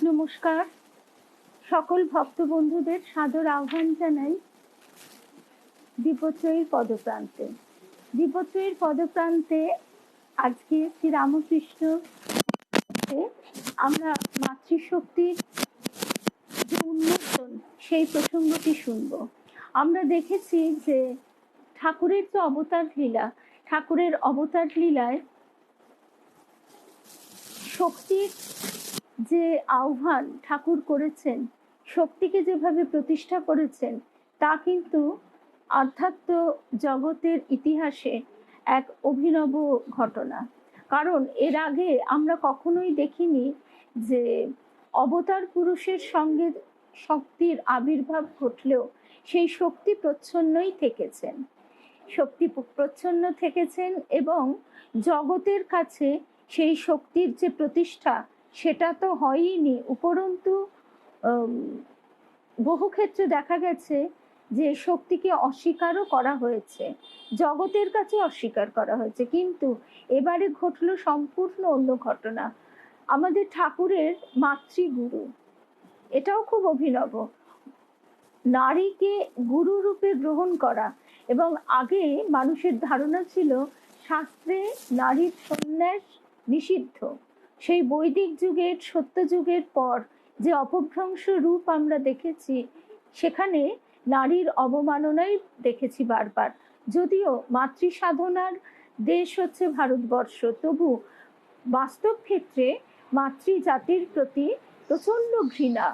নমস্কার, সকল ভক্ত বন্ধুদের সাদর আহ্বান জানাই দীপত্রয়ীর পদপ্রান্তে। দীপত্রয়ীর পদপ্রান্তে আজকে শ্রী রামকৃষ্ণ আমরা মাতৃশক্তির যে উন্মোচন সেই প্রসঙ্গটি শুনব। আমরা দেখেছি যে ঠাকুরের যে অবতার লীলা, ঠাকুরের অবতার লীলায় শক্তির যে আহ্বান ঠাকুর করেছেন, শক্তিকে যেভাবে প্রতিষ্ঠা করেছেন, তা কিন্তু আধ্যাত্ম জগতের ইতিহাসে এক অভিনব ঘটনা। কারণ এর আগে আমরা কখনোই দেখিনি যে অবতার পুরুষের সঙ্গে শক্তির আবির্ভাব ঘটলেও সেই শক্তি প্রচ্ছন্নই থেকেছেন, শক্তি প্রচ্ছন্ন থেকেছেন এবং জগতের কাছে সেই শক্তির যে প্রতিষ্ঠা সেটা তো হয়ইনি, উপরন্তু বহু ক্ষেত্রে দেখা গেছে যে শক্তিকে অস্বীকারও করা হয়েছে, জগতের কাছে অস্বীকার করা হয়েছে। কিন্তু এবারে ঘটলো সম্পূর্ণ অন্য ঘটনা। আমাদের ঠাকুরের মাতৃগুরু, এটাও খুব অভিনব, নারীকে গুরু রূপে গ্রহণ করা। এবং আগে মানুষের ধারণা ছিল শাস্ত্রে নারীর সন্ন্যাস নিষিদ্ধ। সেই বৈদিক যুগের, সত্য যুগের পর যে অপভ্রংশ রূপ আমরা দেখেছি, সেখানে নারীর অবমাননাই দেখেছি বারবার। যদিও মাতৃ সাধনার দেশ হচ্ছে ভারতবর্ষ, তবু বাস্তব ক্ষেত্রে মাতৃজাতির প্রতি প্রচণ্ড ঘৃণা,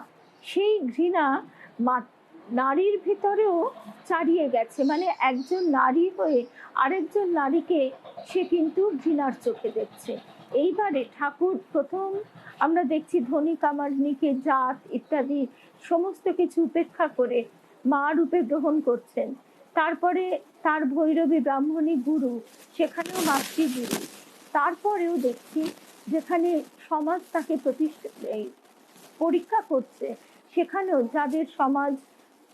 সেই ঘৃণা নারীর ভিতরেও চারিয়ে গেছে। মানে একজন নারী হয়ে আরেকজন নারীকে সে কিন্তু ঘৃণার চোখে দেখছে। এইবারে ঠাকুর প্রথম আমরা দেখছি ধনী কামারনিকে, জাত ইত্যাদি সমস্ত কিছু উপেক্ষা করে মা রূপে গ্রহণ করছেন। তারপরে তার ভৈরবী ব্রাহ্মণী গুরু, সেখানেও মাতৃগুরু। তারপরেও দেখছি যেখানে সমাজ তাকে পরীক্ষা করছে, সেখানেও যাদের সমাজ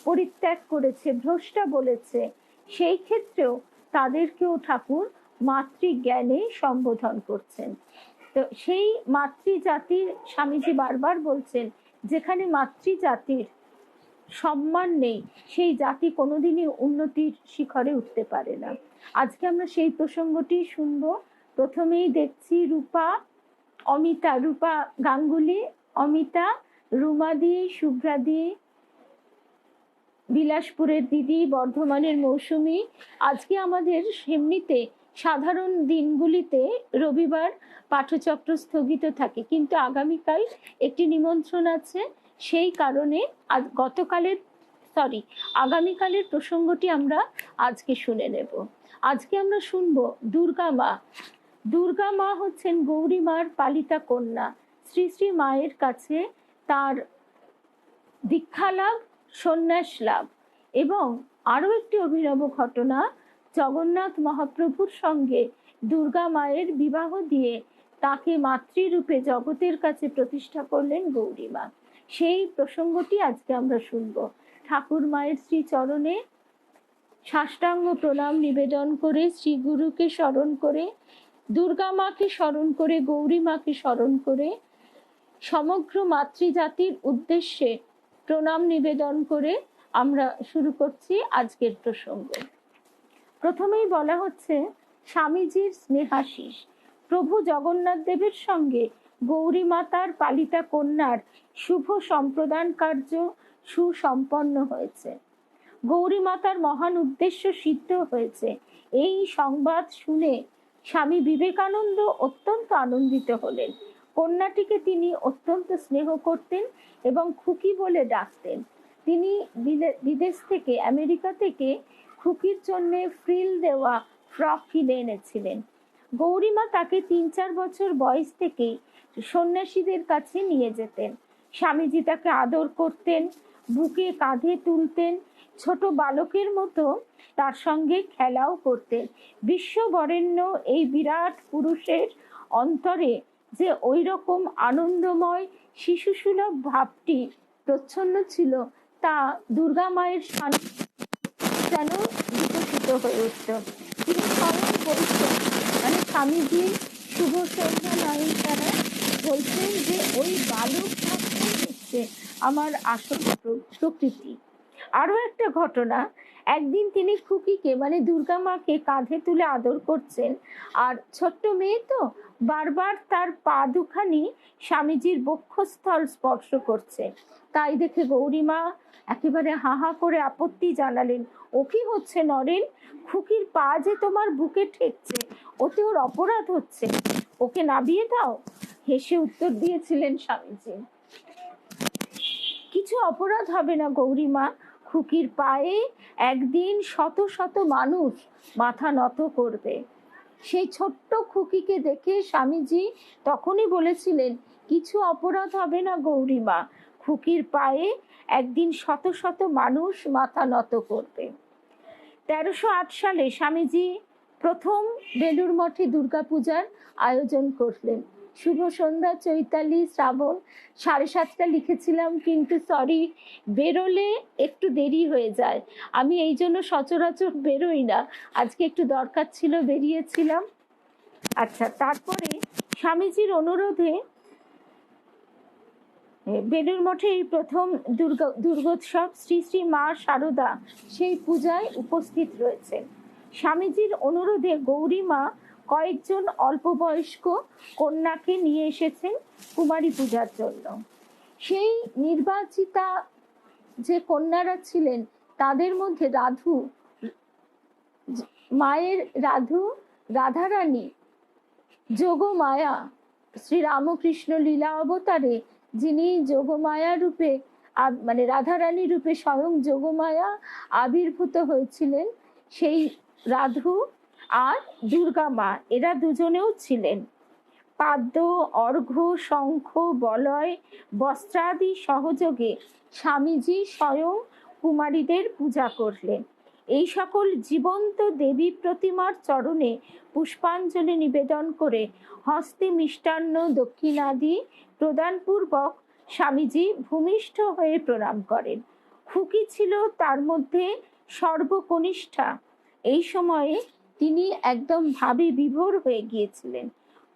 পরিত্যাগ করেছে, ভ্রষ্টা বলেছে, সেই ক্ষেত্রেও তাদেরকেও ঠাকুর মাতৃজ্ঞানে সম্বোধন করছেন। তো সেই মাতৃজাতির স্বামীজি বারবার বলছেন, যেখানে মাতৃজাতির সম্মান নেই, সেই জাতি কোনোদিনই উন্নতির শিখরে উঠতে পারে না। আজকে আমরা সেই প্রসঙ্গটি শুনবো। প্রথমেই দেখছি অমিতা, রূপা গাঙ্গুলি, অমিতা, রুমাদি, শুভ্রাদি, বিলাসপুরের দিদি, বর্ধমানের মৌসুমী। আজকে আমাদের এমনিতে সাধারণ দিনগুলিতে রবিবার পাঠচক্র স্থগিত থাকে, কিন্তু আগামীকাল একটি নিমন্ত্রণ আছে, সেই কারণে আগামীকালের প্রসঙ্গটি আমরা আজকে শুনে নেব। আজকে আমরা শুনবো দুর্গা মা। দুর্গা মা হচ্ছেন গৌরী মার পালিতা কন্যা। শ্রী শ্রী মায়ের কাছে তার দীক্ষা লাভ, সন্ন্যাস লাভ, এবং আরো একটি অভিনব ঘটনা, জগন্নাথ মহাপ্রভুর সঙ্গে দুর্গা মায়ের বিবাহ দিয়ে তাকে মাতৃরূপে জগতের কাছে প্রতিষ্ঠা করলেন গৌরী মা। সেই প্রসঙ্গটি আজকে আমরা শুনব। ঠাকুর মায়ের শ্রী চরণে সাষ্টাঙ্গ প্রণাম নিবেদন করে, শ্রী গুরুকে স্মরণ করে, দুর্গা মাকে স্মরণ করে, গৌরী মাকে স্মরণ করে, সমগ্র মাতৃজাতির উদ্দেশ্যে প্রণাম নিবেদন করে আমরা শুরু করছি আজকের প্রসঙ্গ। প্রথমেই বলা হচ্ছে স্বামীজির স্নেহাশিস। প্রভু জগন্নাথ দেবের সঙ্গে গৌরী মাতার পালিতা কন্যার শুভ সম্প্রদান কার্য সুসম্পন্ন হয়েছে। গৌরী মাতার মহান উদ্দেশ্য সিদ্ধ হয়েছে, এই সংবাদ শুনে স্বামী বিবেকানন্দ অত্যন্ত আনন্দিত হলেন। কন্যাটিকে তিনি অত্যন্ত স্নেহ করতেন এবং খুকি বলে ডাকতেন। তিনি বিদেশ থেকে, আমেরিকা থেকে খুকির জন্য ফ্রিল দেওয়া ফ্রক কিনে এনেছিলেন। গৌরীমা তাকে 3-4 বছর বয়স থেকেই সন্ন্যাসীদের কাছে নিয়ে যেতেন। স্বামীজি তাকে আদর করতেন, বুকে কাঁধে তুলতেন, ছোট বালকের মতো তার সঙ্গে খেলাও করতেন। বিশ্ববরেণ্য এই বিরাট পুরুষের অন্তরে যে ওই রকম আনন্দময় শিশুসুলভ ভাবটি প্রচ্ছন্ন ছিল, তা দুর্গা মায়ের যেন বিকশিত হয়ে উঠত। তিনি স্মরণ করতেন, মানে স্বামীজি শুভ সন্ধ্যা নয়নতারা বলছেন যে ওই বালক ঠাকুর হচ্ছে আমার আসল প্রকৃতি। আরো একটা ঘটনা, একদিন তিনি খুকিকে মানে দুর্গা মাকে কাঁধে তুলে আদর করছেন, আর ছোট্ট মেয়ে তো বারবার তার পা দুখানি স্বামীজির বক্ষস্থল স্পর্শ করছে। তাই দেখে গৌরীমা একেবারে হা হা করে আপত্তি জানালেন, ও কি হচ্ছে নরেন, খুকির পা যে তোমার বুকে ঠেকছে, ওতে ওর অপরাধ হচ্ছে, ওকে নাবিয়ে দাও। হেসে উত্তর দিয়েছিলেন স্বামীজি, কিছু অপরাধ হবে না গৌরীমা, খুকির পায়ে একদিন শত শত মানুষ মাথা নত করবে। সেই ছোট্ট খুকিকে দেখে স্বামীজি তখনই বলেছিলেন, কিছু অপরাধ হবে না গৌরীমা, খুকির পায়ে একদিন শত শত মানুষ মাথা নত করবে। 1308 সালে স্বামীজি প্রথম বেলুর মঠে দুর্গাপূজার আয়োজন করলেন। শুভ সন্ধ্যা চৈতালি শ্রাবণ, 7:30 লিখেছিলাম, কিন্তু সরি, বেরোলে একটু দেরি হয়ে যায়। আমি এই জন্য সচরাচর বেরোই না, আজকে একটু দরকার ছিল, বেরিয়েছিলাম। আচ্ছা, তারপরে স্বামীজির অনুরোধে বেলুর মঠে এই প্রথম দুর্গোৎসব শ্রী শ্রী মা শারদা সেই পূজায় উপস্থিত রয়েছে। স্বামীজির অনুরোধে গৌরীমা কয়েকজন অল্প বয়স্ক কন্যাকে নিয়ে এসেছেন কুমারী পূজার জন্য। সেই নির্বাচিতা যে কন্যারা ছিলেন তাদের মধ্যে রাধু, মায়ের রাধু, রাধারানী, যোগমায়া, শ্রী রামকৃষ্ণ লীলা অবতারে যিনি যোগমায়া রূপে মানে রাধারানী রূপে স্বয়ং যোগমায়া আবির্ভূত হয়েছিলেন, সেই রাধু আর দুর্গা মা, এরা দুজনেও ছিলেন। পাদ্য, অর্ঘ্য, শঙ্খ, বলয়, বস্ত্রাদি সহযোগে স্বামীজি স্বয়ং কুমারীদের পূজা করলেন। এই সকল জীবন্ত দেবী প্রতিমার চরণে পুষ্পাঞ্জলি নিবেদন করে হস্তে মিষ্টান্ন দক্ষিণাদি প্রদানপূর্বক স্বামীজি ভূমিষ্ঠ হয়ে প্রণাম করেন। খুকি ছিল তার মধ্যে সর্বকনিষ্ঠা। এই সময়ে তিনি একদম ভাবে বিভোর হয়ে গিয়েছিলেন।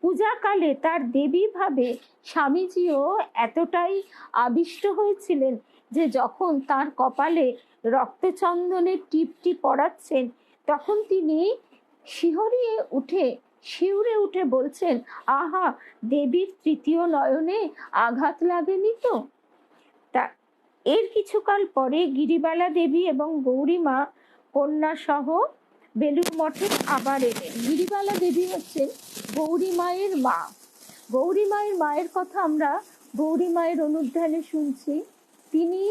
পূজাকালে তার দেবী ভাবে স্বামীজিও এতটাই আবিষ্ট হয়েছিলেন যে যখন তার কপালে রক্তচন্দনের টিপটি পড়াচ্ছেন তখন তিনি শিউরে উঠে বলছেন, আহা, দেবীর তৃতীয় নয়নে আঘাত লাগেনি তো। তা এর কিছুকাল পরে গিরিবালা দেবী এবং গৌরীমা কন্যা সহ বেলুর মঠে আবার এলেন। গিরিবালা দেবী হচ্ছেন গৌরী মায়ের মা। গৌরী মায়ের মায়ের কথা আমরা গৌরী মায়ের অনুধ্যানে শুনছি। তিনি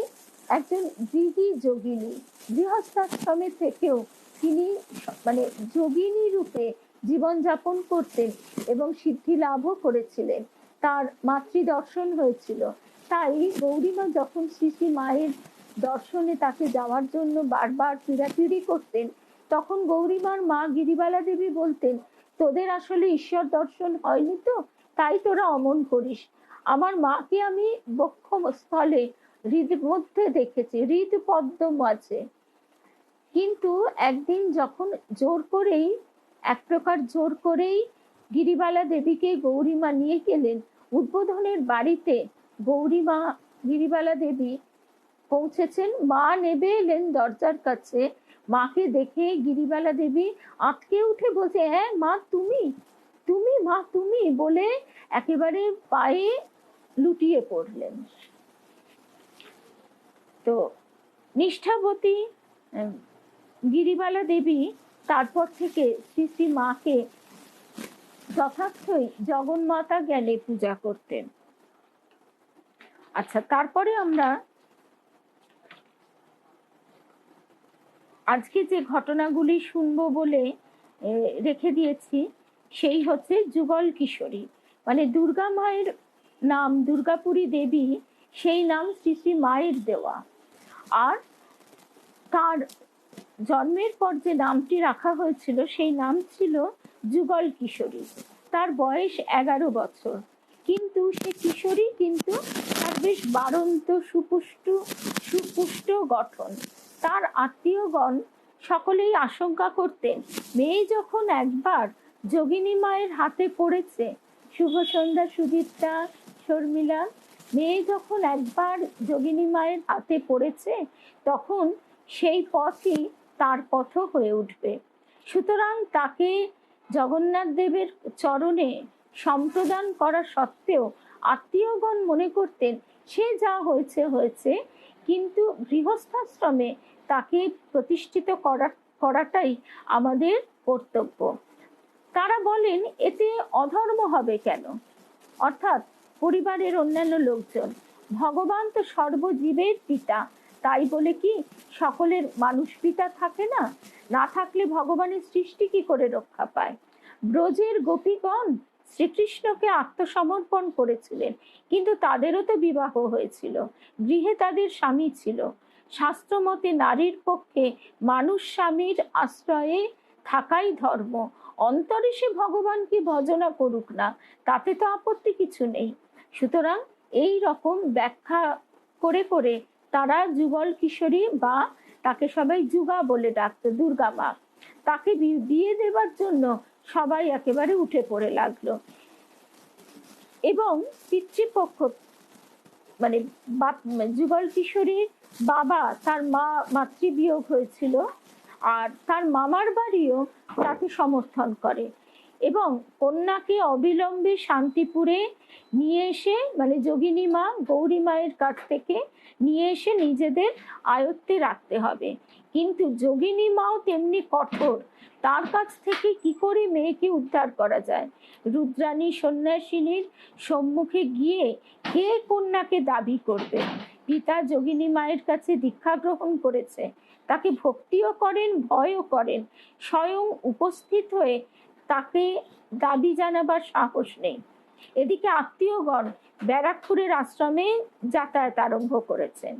একজন গৃহী যোগিনী, গৃহস্থাশ্রমে থেকেও তিনি মানে যোগিনী রূপে জীবনযাপন করতেন এবং সিদ্ধি লাভও করেছিলেন। তার মাতৃদর্শন হয়েছিল। তাই গৌরীমা যখন শ্রী শ্রী মায়ের দর্শনে তাকে যাওয়ার জন্য বারবার পিড়াপিড়ি করতেন, তখন গৌরীমার মা গিরিবালা দেবী বলতেন, তোদের আসলে ঈশ্বর দর্শন হয়নি তো, তাই তোরা অমন করিস। আমার মাকে আমি বক্ষস্থলে হৃদ মধ্যে দেখেছি, হৃদ পদ্ম আছে। কিন্তু একদিন যখন এক প্রকার জোর করেই গিরিবালা দেবীকে গৌরীমা নিয়ে গেলেন উদ্বোধনের বাড়িতে, গিরিবালা দেবী পৌঁছেছেন, মা নেবে এলেন দরজার কাছে। মাকে দেখে গিরিবালা দেবী আঁতকে উঠে বলছে, হ্যাঁ মা, তুমি তুমি মা তুমি বলে একেবারে পায়ে লুটিয়ে পড়লেন। তো নিষ্ঠাবতী গিরিবালা দেবী তারপর থেকে শ্রী শ্রী মাকে যথার্থই জগন্মাতা জ্ঞানে পূজা করতেন। আচ্ছা, তারপরে আমরা আজকে যে ঘটনাগুলি শুনবো বলে রেখে দিয়েছি সেই হচ্ছে যুগল কিশোরী, মানে দুর্গা মায়ের নাম দুর্গাপুরী দেবী, সেই নাম শ্রী শ্রী মায়ের দেওয়া। আর তার জন্মের পর যে নামটি রাখা হয়েছিল সেই নাম ছিল যুগল কিশোরী। তার বয়স 11 বছর, কিন্তু সে কিশোরী, কিন্তু তার বেশ বাড়ন্ত সুপুষ্ট গঠন। তার আত্মীয়গণ সকলেই আশঙ্কা করতেন, মেয়ে যখন একবার যোগিনী মায়ের হাতে পড়েছে শুভ সন্ধ্যা সুদীপ্তা, শর্মিলা। মেয়ে যখন একবার যোগিনী মায়ের হাতে পড়েছে তখন সেই পথই তার পথ হয়ে উঠবে। সুতরাং তাকে জগন্নাথ দেবের চরণে সম্প্রদান করা সত্ত্বেও আত্মীয়গণ মনে করতেন সে যা হয়েছে হয়েছে, কিন্তু গৃহস্থাশ্রমে তাকে প্রতিষ্ঠিত করাটাই আমাদের কর্তব্য। তারা বলেন এতে অধর্ম হবে কেন? অর্থাৎ পরিবারের অন্যান্য লোকজন, ভগবান তো সর্বজীবের পিতা, তাই বলে কি সকলের মানুষ পিতা থাকে না? না থাকলে ভগবানের সৃষ্টি কি করে রক্ষা পায়? ব্রজের গোপীগণ শ্রীকৃষ্ণকে আত্মসমর্পণ করেছিলেন, কিন্তু তাদেরও তো বিবাহ হয়েছিল, গৃহে তাদের স্বামী ছিল। শাস্ত্রমতে নারীর পক্ষে মানুষ স্বামীর আশ্রয়ে থাকাই ধর্ম। অন্তরে সে ভগবানকে ভজনা করুক না, তাতে তো আপত্তি কিছু নেই। সুতরাং এই রকম ব্যাখ্যা করে করে তারা যুগল কিশোরী, বা তাকে সবাই যুগা বলে ডাকতো, দুর্গা মা, তাকে বিয়ে দেবার জন্য সবাই একেবারে উঠে পড়ে লাগলো। এবং পিতৃপক্ষ মানে যুগল কিশোরীর বাবা, তার মা মাতৃবিয়োগ হয়েছিল, আর তার মামার বাড়িও তাকে সমর্থন করে এবং কন্যাকে অবিলম্বে শান্তিপুরে নিয়ে এসে, মানে যোগিনী মা গৌরী মায়ের কাছ থেকে নিয়ে এসে নিজেদের আয়ত্তে রাখতে হবে। কিন্তু যোগিনী মাও তেমনি কঠোর, তার কাছ থেকে কি করে মেয়েকে উদ্ধার করা যায়? রুদ্রাণী সন্ন্যাসিনীর সম্মুখে গিয়ে কে কন্যাকে দাবি করবে? পিতা যোগিনী মায়ের কাছে দীক্ষা গ্রহণ করেছে, তাকে ভক্তিও করেন, ভয়ও করেন, স্বয়ং উপস্থিত হয়ে তাকে দাবি জানাবার সাহস নেই। এদিকে আত্মীয়গণ ব্যারাকপুরের আশ্রমে যাতায়াত আরম্ভ করেছেন,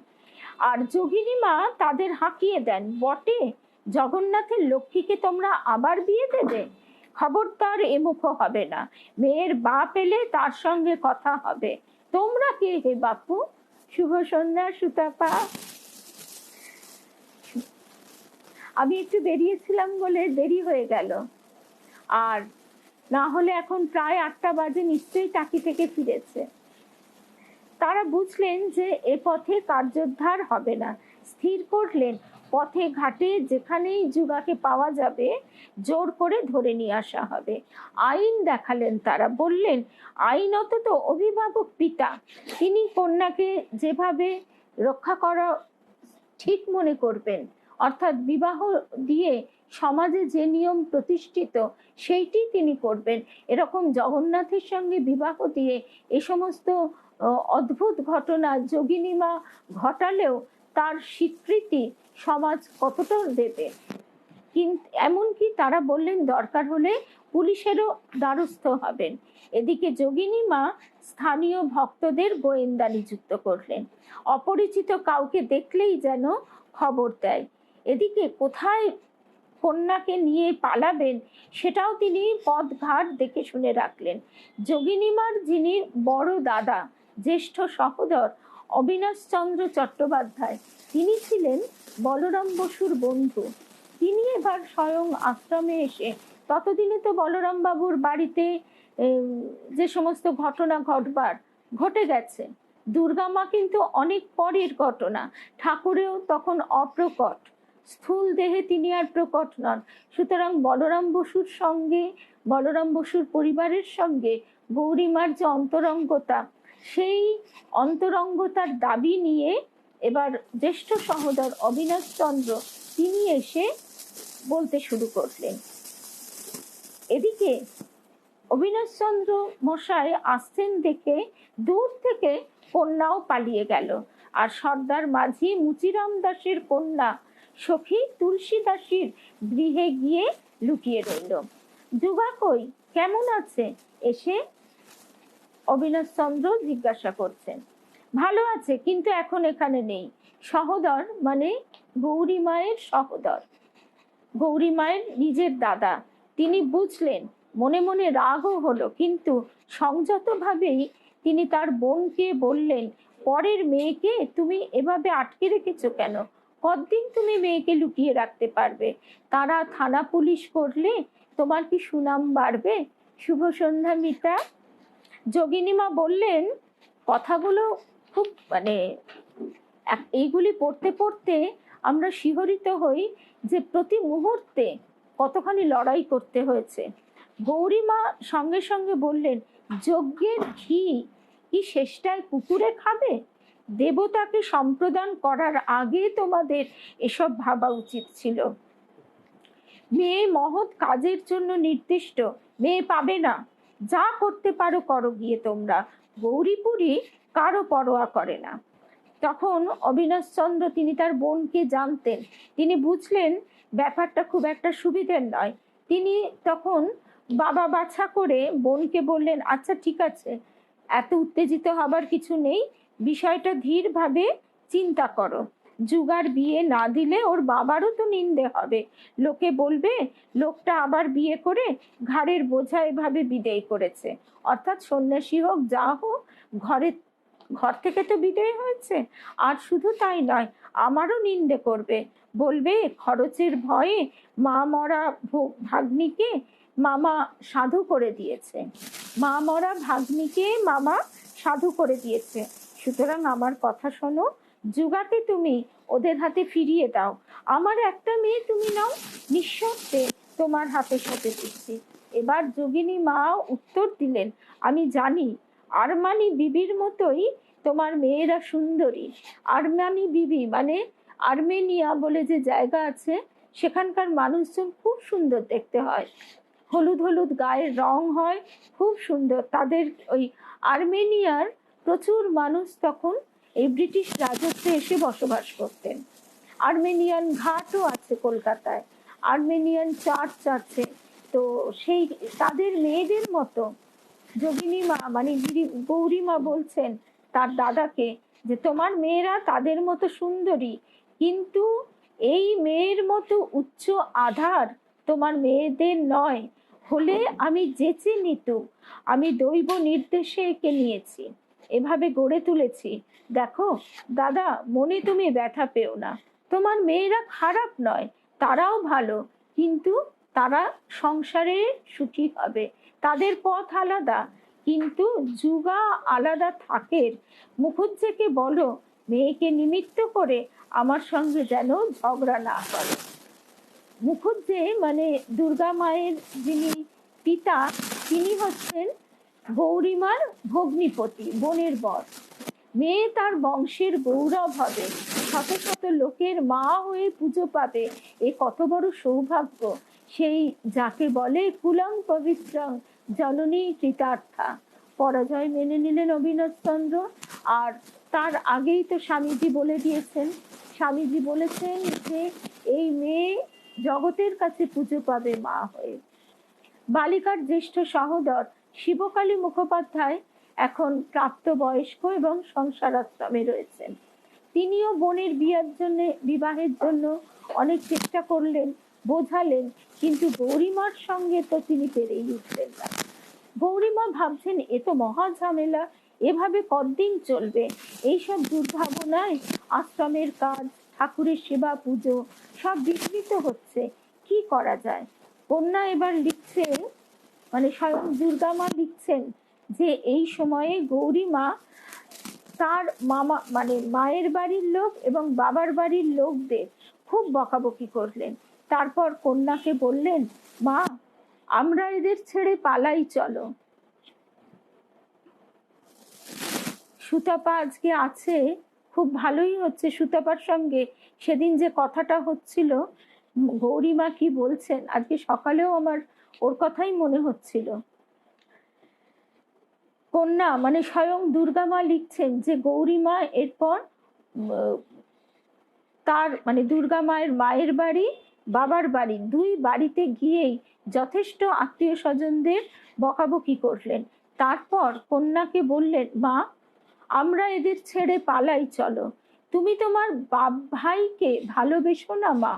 আর যোগিনী মা তাদের হাঁকিয়ে দেন, বটে জগন্নাথের লক্ষ্মীকে তোমরা আবার বিয়ে দেবে? খবরদার এমুখ হবে না, মেয়ের বাপ এলে তার সঙ্গে কথা হবে। তোমরা কে হে বাপু? শুভ সন্ধ্যা সুতাপা। আমি একটু বেরিয়েছিলাম বলে দেরি হয়ে গেল, আর না হলে এখন প্রায় 8টা বাজে, নিশ্চয়ই টাকি থেকে ফিরেছে। তারা বুঝলেন যে এ পথে কার্যোদ্ধার হবে না, স্থির করলেন পথে ঘাটে যেখানেই যুগাকে পাওয়া যাবে জোর করে ধরে নিয়ে আসা হবে। আইন দেখালেন তারা, বললেন আইনত তো অভিভাবক পিতা, তিনি কন্যাকে যেভাবে রক্ষা করা ঠিক মনে করবেন, অর্থাৎ বিবাহ দিয়ে সমাজে যে নিয়ম প্রতিষ্ঠিত সেইটি তিনি করবেন। এরকম জগন্নাথের সঙ্গে বিবাহ দিয়ে এ সমস্ত অদ্ভুত ঘটনা যোগিনী মা ঘটালেও তার স্বীকৃতি সমাজ কতটা দেবে? কিন্তু এমনকি তারা বললেন দরকার হলে পুলিশেরও দ্বারস্থ হবেন। এদিকে যোগিনী মা স্থানীয় ভক্তদের গোয়েন্দা নিযুক্ত করলেন, অপরিচিত কাউকে দেখলেই যেন খবর দেয়। এদিকে কোথায় কন্যাকে নিয়ে পালাবেন সেটাও তিনি পথঘাট দেখে শুনে রাখলেন। যোগিনী মার যিনি বড় দাদা, জ্যেষ্ঠ সহোদর অবিনাশচন্দ্র চট্টোপাধ্যায়, তিনি ছিলেন বলরাম বসুর বন্ধু। তিনি এবার স্বয়ং আশ্রমে এসে, ততদিনে তো বলরাম বাবুর বাড়িতে যে সমস্ত ঘটনা ঘটবার ঘটে গেছে, দুর্গা মা কিন্তু অনেক পরের ঘটনা, ঠাকুরেও তখন অপ্রকট, স্থূল দেহে তিনি আর প্রকট নন। সুতরাং বলরাম বসুর সঙ্গে, বলরাম বসুর পরিবারের সঙ্গে গৌরীমার যে অন্তরঙ্গতা, সেই অন্তরঙ্গতার দাবি নিয়ে এবার জ্যেষ্ঠ সহোদর অবিনাশ চন্দ্র তিনি এসে বলতে শুরু করলেন। এদিকে অবিনাশ চন্দ্র মশাই আসছেন দেখে দূর থেকে কন্যাও পালিয়ে গেল, আর সর্দার মাঝি মুচিরাম দাসের কন্যা সখী তুলসী দাসীর গৃহে গিয়ে লুকিয়ে রইল। যুগা কই, কেমন আছে? এসে অবিনাশ চন্দ্র জিজ্ঞাসা করছেন। ভালো আছে, কিন্তু এখন এখানে নেই। সহোদর মানে গৌরী মায়ের সহোদর, গৌরী মায়ের নিজের দাদা। তিনি বুঝলেন, মনে মনে রাগও হলো, কিন্তু সংযতভাবেই তিনি তার বোনকে বললেন, পরের মেয়েকে তুমি এভাবে আটকে রেখেছো কেন? কতদিন তুমি মেয়েকে লুকিয়ে রাখতে পারবে? তারা থানা পুলিশ করলে তোমার কি সুনাম বাড়বে? শুভ সন্ধ্যা মিতা। যোগিনীমা বললেন, কথাগুলো খুব মানে এইগুলি পড়তে পড়তে আমরা শিহরিত হই যে প্রতি মুহূর্তে কতখানি লড়াই করতে হয়েছে। গৌরীমা সঙ্গে সঙ্গে বললেন, যজ্ঞের ঘি কি শেষটায় কুকুরে খাবে? দেবতাকে সম্প্রদান করার আগে তোমাদের এসব ভাবা উচিত ছিল। মেয়ে মহৎ কাজের জন্য নির্দিষ্ট, মেয়ে পাবে না, যা করতে পারো করো গিয়ে তোমরা, গৌরীপুরী কারো পরোয়া করে না। তখন অবিনাশচন্দ্র, তিনি তার বোনকে জানতেন, তিনি বুঝলেন ব্যাপারটা খুব একটা সুবিধের নয়। তিনি তখন বাবা বাছা করে বোনকে বললেন, আচ্ছা ঠিক আছে, এত উত্তেজিত হবার কিছু নেই, বিষয়টা ধীরভাবে চিন্তা করো। যুগার বিয়ে না দিলে ওর বাবারও তো নিন্দে হবে, লোকে বলবে লোকটা আবার বিয়ে করে ঘাড়ের বোঝা এভাবে বিদেয় করেছে, অর্থাৎ সন্ন্যাসী হোক যা হোক ঘর থেকে তো বিদেয় হয়েছে। আর শুধু তাই নয়, আমারও নিন্দে করবে, বলবে খরচের ভয়ে মা মরা ভাগ্নিকে মামা সাধু করে দিয়েছে, মা মরা ভাগ্নিকে মামা সাধু করে দিয়েছে। সুতরাং আমার কথা শোনো, যুগাকে তুমি ওদের হাতে ফিরিয়ে দাও, আমার একটা মেয়ে তুমি নাও, নিঃশর্তে তোমার হাতে সঁপে দিচ্ছি। এবার যোগিনী মা উত্তর দিলেন, আমি জানি আরমানি বিবির মতোই তোমার মেয়েরা সুন্দরী। আরমানি বিবি মানে আর্মেনিয়া বলে যে জায়গা আছে, সেখানকার মানুষজন খুব সুন্দর দেখতে হয়, হলুদ হলুদ গায়ের রং হয়, খুব সুন্দর। তাদের ওই আর্মেনিয়ার প্রচুর মানুষ তখন এই ব্রিটিশ রাজত্বে এসে বসবাস করতেন। আর্মেনিয়ান ঘাটও আছে কলকাতায়, আর্মেনিয়ান চার্চ আছে। তো সেই তাদের মেয়েদের মতো যোগিনী মা মানে গৌরীমা বলছেন তার দাদাকে যে তোমার মেয়েরা তাদের মতো সুন্দরী, কিন্তু এই মেয়ের মতো উচ্চ আধার তোমার মেয়েদের নয়, হলে আমি যেচে নিতু, আমি দৈব নির্দেশে একে নিয়েছি, এভাবে গড়ে তুলেছি। দেখো দাদা, মনে তুমি ব্যথা পেও না, তোমার মেয়েরা খারাপ নয়, তারাও ভালো, কিন্তু তারা সংসারে সুখী হবে, তাদের পথ আলাদা, কিন্তু যুগা আলাদা থাকে। মুখুজ্জেকে বলো মেয়েকে নিমিত্ত করে আমার সঙ্গে যেন ঝগড়া না করে। মুখুজ্জে মানে দুর্গা মায়ের যিনি পিতা, তিনি হচ্ছেন গৌরীমার ভগ্নিপতি, বোনের বর। মেয়ে তার বংশের গৌরব হবে, শত শত লোকের মা হয়ে পুজো পাবে, এ কত বড় সৌভাগ্য। সেই যাকে বলে কুলং পবিত্রং জননী কৃতার্থা। পরাজয় মেনে নিলেন অবিনাশচন্দ্র। আর তার আগেই তো স্বামীজি বলে দিয়েছেন, স্বামীজি বলেছেন যে এই মেয়ে জগতের কাছে পুজো পাবে মা হয়ে। বালিকার জ্যেষ্ঠ সহোদর শিবকালী মুখোপাধ্যায় এখন প্রাপ্তবয়স্ক এবং সংসারাশ্রমে রয়েছেন। তিনিও বোনের বিবাহের জন্য অনেক চেষ্টা করলেন, বোঝালেন, কিন্তু গৌরীমার সঙ্গে তো তিনি পেরেই উঠলেন না। গৌরীমা ভাবছেন এ তো মহা ঝামেলা, এভাবে কতদিন চলবে? এইসব দুর্ভাবনায় আশ্রমের কাজ, ঠাকুরের সেবা পুজো সব বিঘ্নিত হচ্ছে, কি করা যায়? কন্যা এবার লিখছে, মানে স্বয়ং দুর্গা মা লিখছেন যে এই সময়ে গৌরীমা তার মামা মানে মায়ের বাড়ির লোক এবং বাবার বাড়ির লোকদের খুব বকাবকি করলেন। তারপর কন্যাকে বললেন, মা আমরা এদের ছেড়ে পালাই চলো। সুতপা আজকে আছে, খুব ভালোই হচ্ছে। সুতপার সঙ্গে সেদিন যে কথাটা হচ্ছিল, গৌরীমা কি বলছেন, আজকে সকালেও আমার ওর কথাই মনে হচ্ছিল। কন্যা মানে স্বয়ং দুর্গা মা লিখছেন যে গৌরীমা এরপর তার মানে দুর্গা মায়ের মায়ের বাড়ি বাবার বাড়ি দুই বাড়িতে গিয়েই যথেষ্ট আত্মীয় স্বজনদের বকাবকি করলেন। তারপর কন্যাকে বললেন, মা আমরা এদের ছেড়ে পালাই চলো, তুমি তোমার বাপ ভাইকে ভালোবেসো না মা,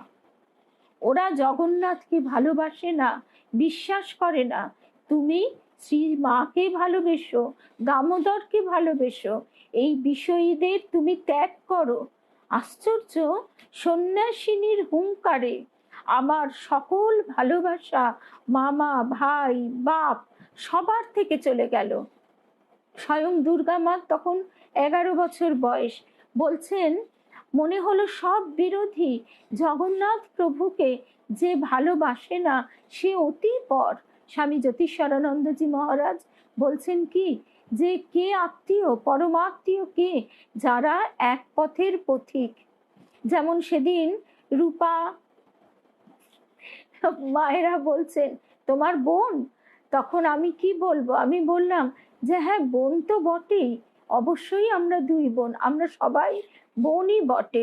ওরা জগন্নাথকে ভালোবাসে না, বিশ্বাস করে না, তুমি শ্রী মাকে ভালোবেসো, দামোদরকে ভালোবেসো, এই বিষয়ীদের তুমি ত্যাগ করো। আশ্চর্য, সন্ন্যাসিনীর হুঙ্কারে আমার সকল ভালোবাসা মামা ভাই বাপ সবার থেকে চলে গেল। স্বয়ং দুর্গা মা তখন 11 বছর বয়স। বলছেন, মনে হলো সব বিরোধী জগন্নাথ প্রভুকে যে ভালোবাসে না সে অতি পর। স্বামী জ্যোতিষানন্দজি মহারাজ বলছেন কি, যে কে আত্মীয়, পরমাত্মীয় কে, যারা এক পথের পথিক। যেমন সেদিন রূপা মায়েরা বলছেন তোমার বোন, তখন আমি কি বলবো, আমি বললাম যে হ্যাঁ বোন তো বটেই, অবশ্যই আমরা দুই বোন, আমরা সবাই বোনই বটে,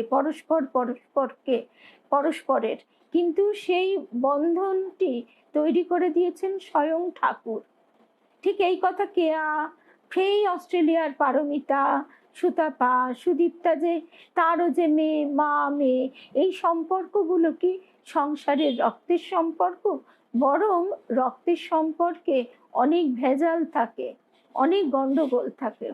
পরস্পরের, কিন্তু সেই বন্ধনটি তৈরি করে দিয়েছেন স্বয়ং ঠাকুর। ঠিক এই কথা কেয়া, সেই অস্ট্রেলিয়ার পারমিতা, সুতাপা, সুদীপ্তা, যে তারও যে মেয়ে, মা মেয়ে, এই সম্পর্কগুলো কি সংসারের রক্তের সম্পর্ক? বরং রক্তের সম্পর্কে অনেক ভেজাল থাকে, অনেক গন্ডগোল থাকে।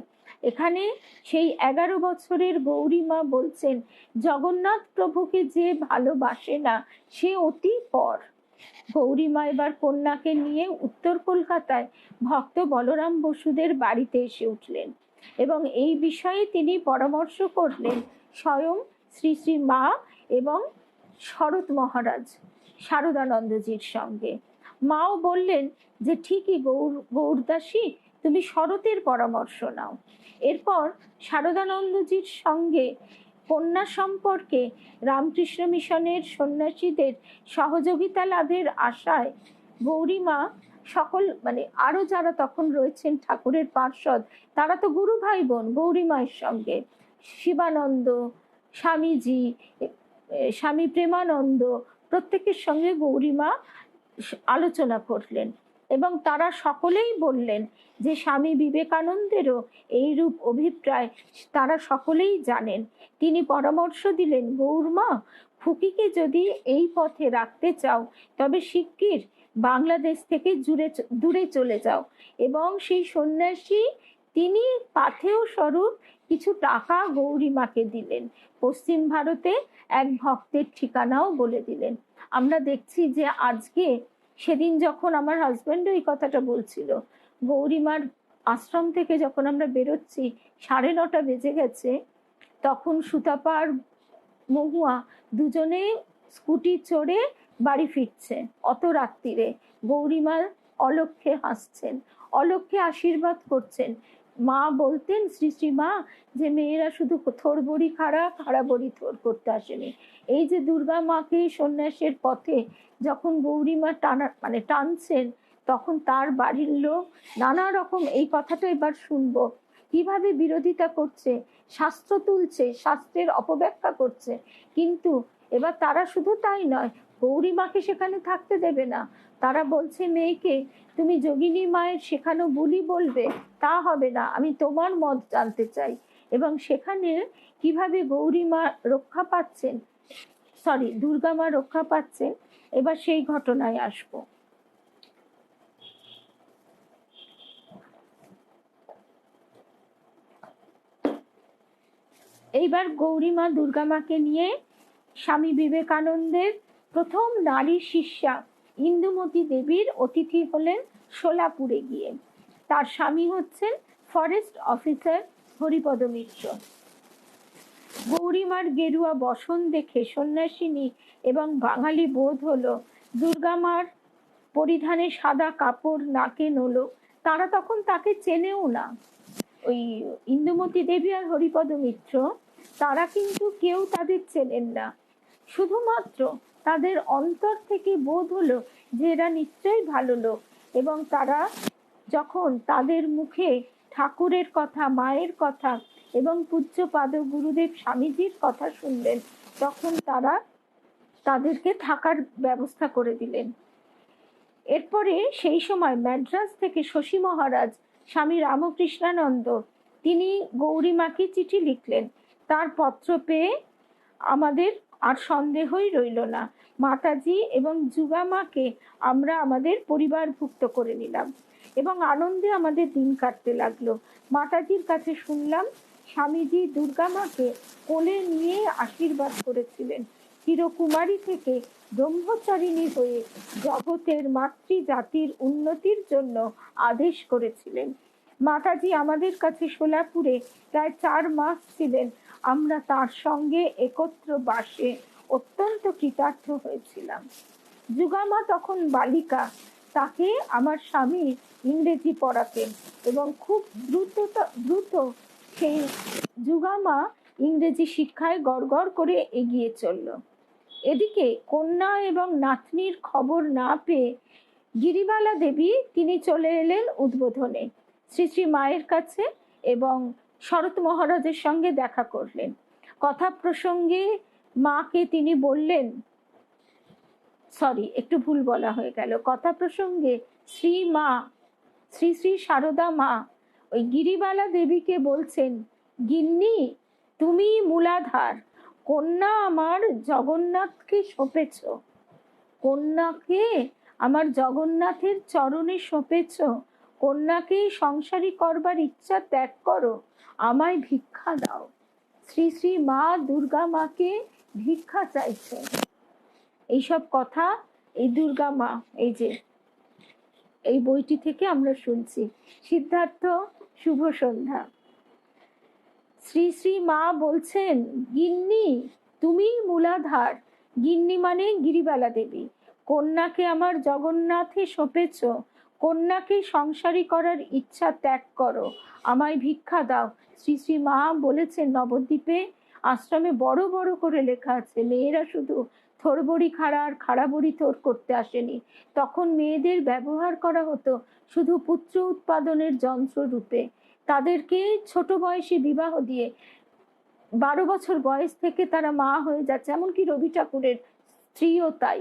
এখানে সেই 11 বছরের গৌরীমা বলছেন, জগন্নাথ প্রভুকে যে ভালোবাসে না সে অতি পর। গৌরীমা এবার কন্যাকে নিয়ে উত্তর কলকাতায় ভক্ত বলরাম বসুদের বাড়িতে এসে উঠলেন এবং এই বিষয়ে তিনি পরামর্শ করলেন স্বয়ং শ্রী শ্রী মা এবং শরৎ মহারাজ শারদানন্দজির সঙ্গে। মাও বললেন যে ঠিকই গৌরদাসী, তুমি শরতের পরামর্শ নাও। এরপর শারদানন্দজির সঙ্গে কন্যা সম্পর্কে রামকৃষ্ণ মিশনের সন্ন্যাসীদের সহযোগিতা লাভের আশায় গৌরীমা সকল, মানে আরো যারা তখন রয়েছেন ঠাকুরের পার্ষদ, তারা তো গুরু ভাই বোন গৌরীমায়ের সঙ্গে, শিবানন্দ, স্বামীজি, স্বামী প্রেমানন্দ, প্রত্যেকের সঙ্গে গৌরীমা আলোচনা করলেন এবং তারা সকলেই বললেন যে স্বামী বিবেকানন্দেরও এইরূপ অভিপ্রায় তারা সকলেই জানেন। তিনি পরামর্শ দিলেন, গৌরমা, খুকিকে যদি এই পথে রাখতে চাও তবে শিগগির বাংলাদেশ থেকে দূরে চলে যাও, এবং সেই সন্ন্যাসী তিনি পাথেয় স্বরূপ কিছু টাকা গৌরীমাকে দিলেন। পশ্চিম ভারতে এক ভক্তের ঠিকানাও বলে দিলেন। আমরা দেখছি যে আজকে, সেদিন যখন আমার হাজব্যান্ড এই কথাটা বলছিল, গৌরীমার আশ্রম থেকে যখন আমরা বেরোচ্ছি 9:30 বেজে গেছে, তখন সুতাপা আর মহুয়া দুজনে স্কুটি চড়ে বাড়ি ফিরছে অত রাত্রিরে। গৌরীমা অলক্ষ্যে হাসছেন, অলক্ষ্যে আশীর্বাদ করছেন। মা বলতেন, শ্রী শ্রী মা, যে মেয়েরা শুধু থোর বড়ি খাড়া, খাড়া বড়ি থোর করতে আসেনি। এই যে দুর্গা মাকে সন্ন্যাসের পথে যখন গৌরীমা টানছেন, তখন তার বাড়ির লোক নানা রকম, এই কথাটা এবার শুনবো, কিভাবে বিরোধিতা করছে, শাস্ত্র তুলছে, শাস্ত্রের অপব্যাখ্যা করছে। কিন্তু এবার তারা শুধু তাই নয়, গৌরীমাকে সেখানে থাকতে দেবে না। তারা বলছে মেয়েকে, তুমি যোগিনী মায়ের শেখানো বুলি বলবে, তা হবে না, আমি তোমার মত জানতে চাই। এবং সেখানে কিভাবে গৌরীমা রক্ষা পাচ্ছেন, দুর্গা মা রক্ষা পাচ্ছেন, এবার সেই ঘটনায় আসবো। এইবার গৌরীমা দুর্গা মাকে নিয়ে স্বামী বিবেকানন্দের প্রথম নারী শিষ্যা ইন্দুমতি দেবীর অতিথি হলেন সোলাপুরে গিয়ে। তার স্বামী হচ্ছেন ফরেস্ট অফিসার হরিপদ মিশ্র। গৌরীমার গেরুয়া বসন দেখে সন্ন্যাসিনী এবং বাঙালি বোধ হলো। দুর্গা মার পরিধানে সাদা কাপড়, নাকে নোলক, তারা তখন তাকে চেনেও না। ওই ইন্দুমতি দেবী আর হরিপদ মিত্র, তারা কিন্তু কেউ তাদের চেনেন না। শুধুমাত্র তাদের অন্তর থেকে বোধ হলো যে এরা নিশ্চয়ই ভালো লোক। এবং তারা যখন তাদের মুখে ঠাকুরের কথা, মায়ের কথা এবং পূজ্যপাদ গুরুদেব স্বামীজির কথা শুনলেন, তখন তারা তাদেরকে থাকার ব্যবস্থা করে দিলেন। এরপরে সেই সময় ম্যাড্রাস থেকে শশী মহারাজ স্বামী রামকৃষ্ণানন্দ, তিনি গৌরীমাকে চিঠি লিখলেন। তার পত্র পেয়ে আমাদের আর সন্দেহই রইল না। মাতাজি এবং যুগামাকে আমরা আমাদের পরিবারভুক্ত করে নিলাম এবং আনন্দে আমাদের দিন কাটতে লাগলো। মাতাজির কাছে শুনলাম স্বামীজি দুর্গামাকে কোলে নিয়ে আশীর্বাদ করেছিলেন। চিরকুমারী থেকে ব্রহ্মচারিণী হয়ে জগতের মাতৃজাতির উন্নতির জন্য আদেশ করেছিলেন। মাতাজি আমাদের কাছে সোলাপুরে প্রায় 4 মাস ছিলেন। আমরা তার সঙ্গে একত্র বাসে অত্যন্ত কৃতার্থ হয়েছিলাম। যুগামা তখন বালিকা। তাকে আমার স্বামী ইংরেজি পড়াতেন এবং খুব দ্রুত সেই যুগামা ইংরেজি শিক্ষায় গড়গড় করে এগিয়ে চলল। এদিকে কন্যা এবং নাতনির খবর না পেয়ে গিরিবালা দেবী তিনি চলে এলেন উদ্বোধনে শ্রী শ্রী মায়ের কাছে এবং শরৎ মহারাজের সঙ্গে দেখা করলেন। কথা প্রসঙ্গে মাকে তিনি বললেন, একটু ভুল বলা হয়ে গেল, কথা প্রসঙ্গে শ্রী শ্রী সারদা মা ওই গিরিবালা দেবীকে বলছেন, গিন্নি তুমি মূলাধার, কন্যা আমার জগন্নাথকে সঁপেছ, কন্যাকে আমার জগন্নাথের চরণে সঁপেছ, কন্যাকে সংসারী করবার ইচ্ছা ত্যাগ করো, আমায় ভিক্ষা দাও। শ্রী শ্রী মা দুর্গা মাকে ভিক্ষা চাইছেন। এইসব কথা এই দুর্গা মা এই বইটি থেকে আমরা শুনছি। সিদ্ধার্থ, শুভ সন্ধ্যা। শ্রী শ্রী মা বলছেন, গিন্নি তুমি মূলাধার, গিন্নি মানে গিরিবালা দেবী, কন্যাকে আমার জগন্নাথে সঁপেছ, কন্যাকে সংসারী করার ইচ্ছা ত্যাগ করো, আমায় ভিক্ষা দাও। শ্রী শ্রী মা বলেছেন, নবদ্বীপে আশ্রমে বড় বড় করে লেখা আছে, মেয়েরা শুধু থোড়বড়ি খাড়া আর খাড়াবড়ি থোর করতে আসেনি, তখন মেয়েদের ব্যবহার করা হতো শুধু পুত্র উৎপাদনের যন্ত্র রূপে। তাদেরকে ছোট বয়সে বিবাহ দিয়ে 12 বছর বয়স থেকে তারা মা হয়ে যাচ্ছে, এমনকি রবি ঠাকুরের স্ত্রীও তাই।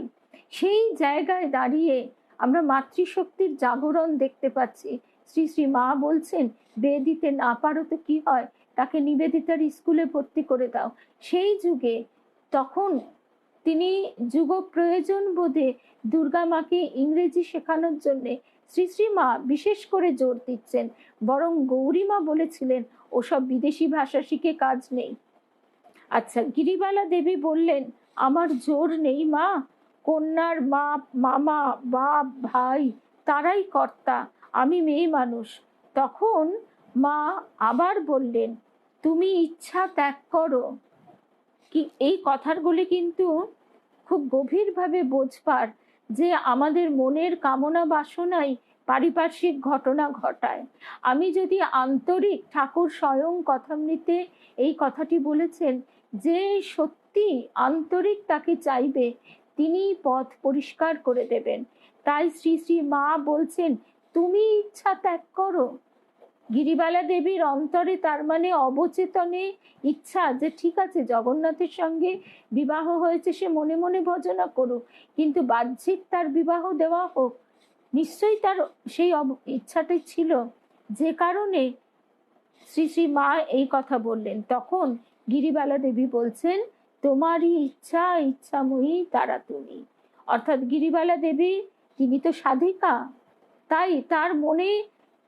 সেই জায়গায় দাঁড়িয়ে আমরা মাতৃশক্তির জাগরণ দেখতে পাচ্ছি। শ্রী শ্রী মা বলছেন, বিয়ে দিতে না পারো তো কি হয়, তাকে নিবেদিতার স্কুলে ভর্তি করে দাও। সেই যুগে তখন তিনি যুগ প্রয়োজন বোধে দুর্গা মাকে ইংরেজি শেখানোর জন্যে শ্রী শ্রী মা বিশেষ করে জোর দিচ্ছেন, বরং গৌরী মা বলেছিলেন ওসব বিদেশি ভাষা শিখে কাজ নেই। আচ্ছা, গিরিবালা দেবী বললেন, আমার জোর নেই মা, কন্যার মা, মামা, বাপ, ভাই তারাই কর্তা, আমি মেয়ে মানুষ। তখন মা আবার বললেন, তুমি ইচ্ছা ত্যাগ করো। কি এই কথাগুলি কিন্তু খুব গভীরভাবে বোঝবার, যে আমাদের মনের কামনা বাসনাই পারিপার্শ্বিক ঘটনা ঘটায়। আমি যদি আন্তরিক, ঠাকুর স্বয়ং কথামৃতে এই কথাটি বলেছেন, যে সত্যি আন্তরিক তাকে চাইবে তিনি পথ পরিষ্কার করে দেবেন। তাই শ্রী শ্রী মা বলছেন, তুমি ইচ্ছা ত্যাগ করো। গিরিবালা দেবীর অন্তরে তার মানে অবচেতনে ইচ্ছা যে ঠিক আছে, জগন্নাথের সঙ্গে বিবাহ হয়েছে, সে মনে মনে ভজনা করুক, কিন্তু বাহ্যিক তার বিবাহ দেওয়া হোক। নিশ্চয়ই তার সেই ইচ্ছাটাই ছিল, যে কারণে শ্রী শ্রী মা এই কথা বললেন। তখন গিরিবালা দেবী বলছেন, তোমারই ইচ্ছা, ইচ্ছাময়ী তারা তুমি। অর্থাৎ গিরিবালা দেবী তিনি তো সাধিকা, তাই তার মনে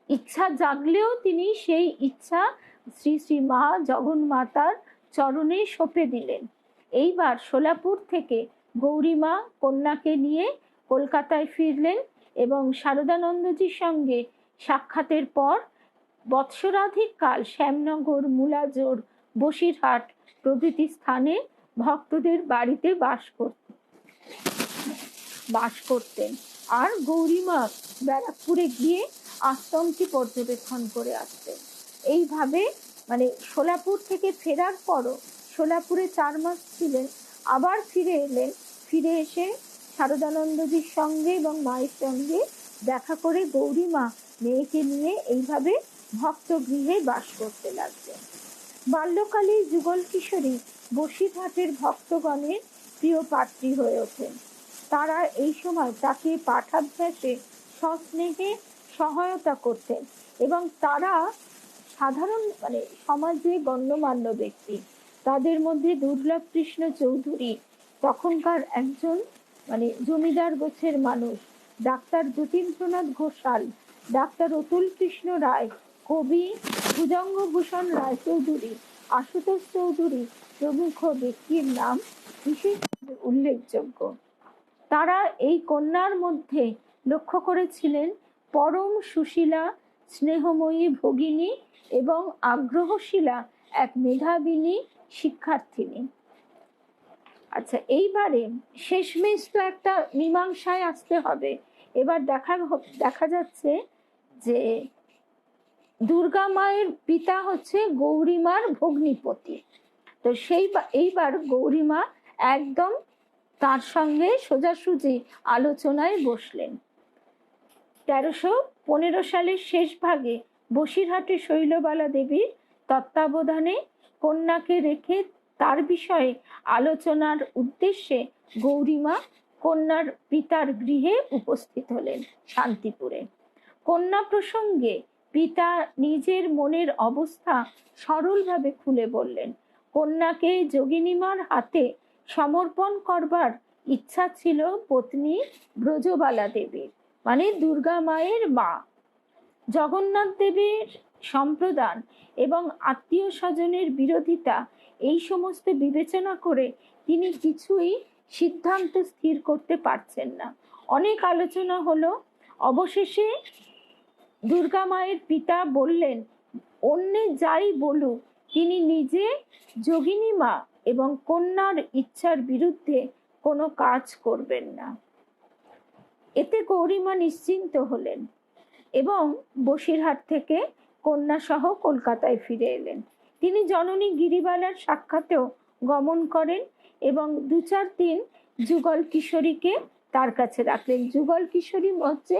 ইচ্ছা জাগলেও তিনি সেই ইচ্ছা শ্রী শ্রী মা জগন্মাতার চরণে সঁপে দিলেন। এইবার সোলাপুর থেকে গৌরীমা কন্যাকে নিয়ে কলকাতায় ফিরলেন এবং শারদানন্দজির সঙ্গে সাক্ষাতের পর বৎসরাধিক কাল শ্যামনগর, মুলাজোর, বসিরহাট প্রভৃতি স্থানে ভক্তদের বাড়িতে বাস করতেন। আর গৌরীমা ব্যারাকপুরে গিয়ে আশ্রমটি পর্যবেক্ষণ করে আসতেন। এইভাবে মানে সোলাপুর থেকে ফেরার পরও সোলাপুরে 4 মাস ছিলেন, আবার ফিরে এলেন। ফিরে এসে শারদানন্দজির সঙ্গে এবং মায়ের সঙ্গে দেখা করে গৌরীমা মেয়েকে নিয়ে এইভাবে ভক্ত গৃহে বাস করতে লাগলেন। বাল্যকালে যুগল কিশোরী বসিরহাটের ভক্তগণের প্রিয় পাত্রী হয়ে ওঠেন। তারা এই সময় তাকে পাঠাভ্যাসে সস্নেহে সহায়তা করতেন এবং তারা সাধারণ মানে সমাজে গণ্যমান্য ব্যক্তি। তাদের মধ্যে দুর্লভ কৃষ্ণ চৌধুরী তখনকার একজন মানে জমিদার গোছের মানুষ, ডাক্তার যতীন্দ্রনাথ ঘোষাল, ডাক্তার অতুল কৃষ্ণ রায়, কবি ভুজঙ্গভূষণ রায় চৌধুরী, আশুতোষ চৌধুরী প্রমুখ ব্যক্তির নাম বিশেষভাবে উল্লেখযোগ্য। তারা এই কন্যার মধ্যে লক্ষ্য করেছিলেন পরম সুশীলা, স্নেহময়ী ভগিনী এবং আগ্রহশীলা এক মেধাবিনী শিক্ষার্থিনী। আচ্ছা, এইবারে শেষমেশ তো একটা মীমাংসায় আসতে হবে। এবার দেখা যাচ্ছে যে দুর্গা মায়ের পিতা হচ্ছে গৌরীমার ভগ্নিপতি। তো এইবার গৌরীমা একদম তার সঙ্গে সোজাসুজি আলোচনায় বসলেন। 1315 সালের শেষ ভাগে বসিরহাটে শৈলবালা দেবীর তত্ত্বাবধানে কন্যাকে রেখে তার বিষয়ে আলোচনার উদ্দেশ্যে গৌরীমা কন্যার পিতার গৃহে উপস্থিত হলেন শান্তিপুরে। কন্যা প্রসঙ্গে পিতা নিজের মনের অবস্থা সরলভাবে খুলে বললেন। কন্যাকে যোগিনীমার হাতে সমর্পণ করবার ইচ্ছা ছিল পত্নী ব্রজবালা দেবীর, মানে দুর্গা মায়ের মা। জগন্নাথ দেবের সম্প্রদান এবং আত্মীয় স্বজনের বিরোধিতা, এই সমস্ত বিবেচনা করে তিনি কিছুই সিদ্ধান্ত স্থির করতে পারছেন না। অনেক আলোচনা হলো। অবশেষে দুর্গা মায়ের পিতা বললেন, অন্যে যাই বলুক, তিনি নিজে যোগিনী মা এবং কন্যার ইচ্ছার বিরুদ্ধে কোনো কাজ করবেন না। এতে গৌরীমা নিশ্চিন্ত হলেন এবং বসিরহাট থেকে কন্যা সহ কলকাতায় ফিরে এলেন। তিনি জননী গিরিবালার সাক্ষাতেও গমন করেন এবং 2-4 দিন যুগল কিশোরীকে তার কাছে রাখলেন। যুগল কিশোরী হচ্ছে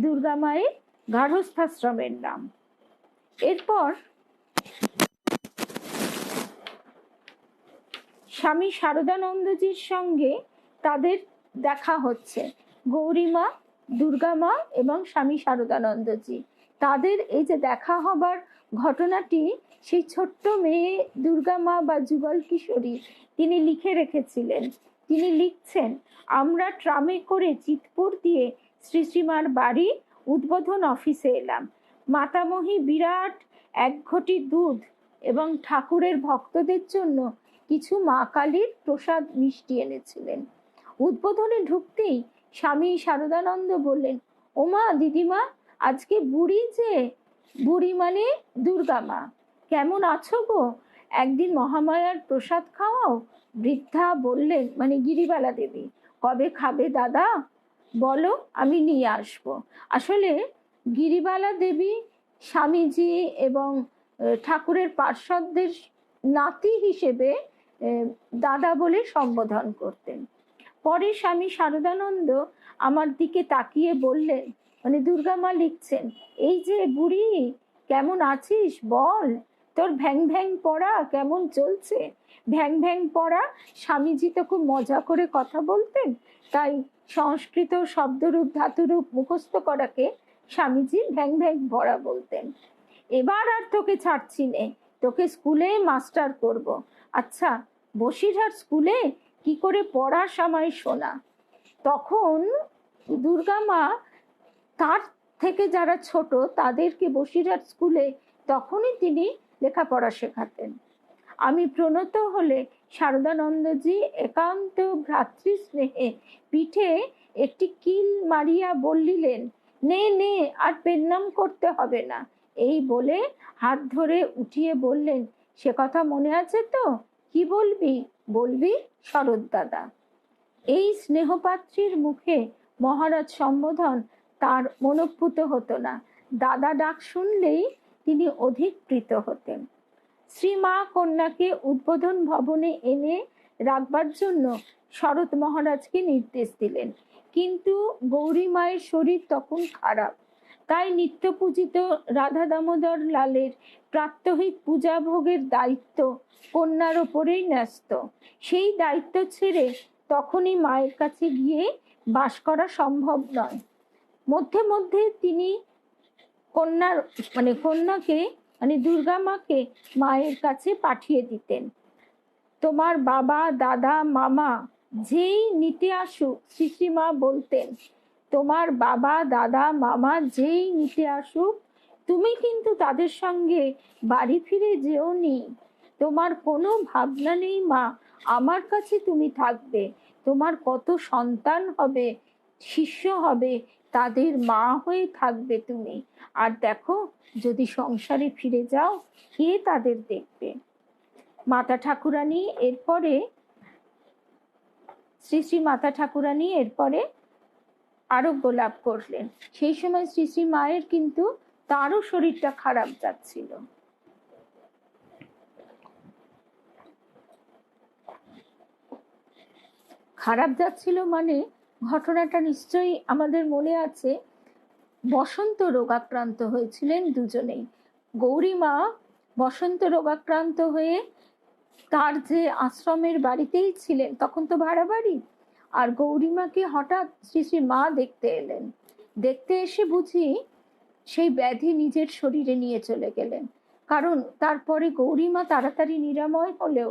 দুর্গা মায়ের গার্হস্থ্যাশ্রমের নাম। এরপর স্বামী শারদানন্দজির সঙ্গে তাদের দেখা হচ্ছে। গৌরীমা, দুর্গা মা এবং স্বামী শারদানন্দজি, তাদের এই যে দেখা হবার ঘটনাটি সেই ছোট্ট মেয়ে দুর্গা মা বা যুগল কিশোরী তিনি লিখে রেখেছিলেন। তিনি লিখছেন, আমরা ট্রামে করে চিতপুর দিয়ে শ্রী শ্রীমার বাড়ি উদ্বোধন অফিসে এলাম। মাতামহী বিরাট 1 ঘটি দুধ এবং ঠাকুরের ভক্তদের জন্য কিছু মা কালীর প্রসাদ মিষ্টি এনেছিলেন। উদ্বোধনে ঢুকতেই স্বামী শারদানন্দ বললেন, ওমা দিদিমা, আজকে বুড়ি যে, বুড়ি মানে দুর্গা মা, কেমন আছো গো? একদিন মহামায়ার প্রসাদ খাওয়াও। বৃদ্ধা বললেন, মানে গিরিবালা দেবী, কবে খাবে দাদা বলো, আমি নিয়ে আসবো। আসলে গিরিবালা দেবী স্বামীজি এবং ঠাকুরের পার্ষদদের নাতি হিসেবে দাদা বলে সম্বোধন করতেন। পরে স্বামী শারদানন্দ আমার দিকে তাকিয়ে বললেন, মানে দুর্গা মা লিখছেন, এই যে বুড়ি, কেমন আছিস বল, তোর ভ্যাং ভ্যাং পড়া কেমন চলছে? ভ্যাং ভ্যাং পড়া, স্বামীজি তো খুব মজা করে কথা বলতেন, তাই সংস্কৃত শব্দরূপ ধাতুরূপ মুখস্থ করাকে স্বামীজি ভ্যাং ভ্যাং পড়া বলতেন। এবার আর তোকে ছাড়ছি নে, তোকে স্কুলে মাস্টার করব। আচ্ছা, বসিরহাট স্কুলে কি করে পড়ার সময় শোনা? তখন দুর্গা মা তার থেকে যারা ছোট তাদেরকে বসিরহাট স্কুলে তখনই তিনি লেখাপড়া শেখাতেন। আমি প্রণত হলে শারদানন্দজি একান্ত ভ্রাতৃ স্নেহে পিঠে একটি কিল মারিয়া বললিলেন, নে নে, আর পেন্নাম করতে হবে না। এই বলে হাত ধরে উঠিয়ে বললেন, সে কথা মনে আছে তো? কি বলবি বলবি শরৎ দাদা। এই স্নেহপাত্রীর মুখে মহারাজ সম্বোধন তার মনোভূত হতো না। দাদা ডাক শুনলেই তিনি অধিক প্রীত হতেন। শ্রীমা কন্যাকে উদ্বোধন ভবনে এনে রাখবার জন্য শরৎ মহারাজকে নির্দেশ দিলেন, কিন্তু গৌরী মায়ের শরীর তখন খারাপ। তাই নিত্য পূজিত রাধা দামোদর লালের প্রাত্যহিক পূজা ভোগের দায়িত্ব কন্যার ওপরেই ন্যস্ত। সেই দায়িত্ব ছেড়ে তখনই মায়ের কাছে গিয়ে বাস করা সম্ভব নয়। মধ্যে মধ্যে তিনি কন্যাকে মানে দুর্গা মাকে মায়ের কাছে পাঠিয়ে দিতেন। তোমার বাবা, দাদা, মামা যেই নিতে আসুক, শ্রীশ্রীমা বলতেন, তোমার বাবা, দাদা, মামা যেই নিতে আসুক, তুমি কিন্তু তাদের সঙ্গে বাড়ি ফিরে যেও নি। তোমার কোনো ভাবনা নেই মা, আমার কাছে তুমি থাকবে। তোমার কত সন্তান হবে, শিষ্য হবে, তাদের মা হয়ে থাকবে তুমি। আর দেখো, যদি সংসারে ফিরে যাও, কে তাদের দেখবে? মাতা ঠাকুরানী এরপরে শ্রী শ্রী মাতা ঠাকুরানী এরপরে আরোগ্য লাভ করলেন। সেই সময় শ্রী শ্রী মায়ের কিন্তু তারও শরীরটা খারাপ যাচ্ছিল। খারাপ যাচ্ছিল মানে ঘটনাটা নিশ্চয়ই আমাদের মনে আছে। বসন্ত রোগাক্রান্ত হয়েছিলেন দুজনেই। গৌরীমা বসন্ত রোগাক্রান্ত হয়ে তার যে আশ্রমের বাড়িতেই ছিলেন, তখন তো ভাড়া বাড়ি, আর গৌরীমাকে হঠাৎ শ্রী শ্রী মা দেখতে এলেন। দেখতে এসে বুঝি সেই ব্যাধি নিজের শরীরে নিয়ে চলে গেলেন। কারণ তারপরে গৌরীমা তাড়াতাড়ি নিরাময় হলেও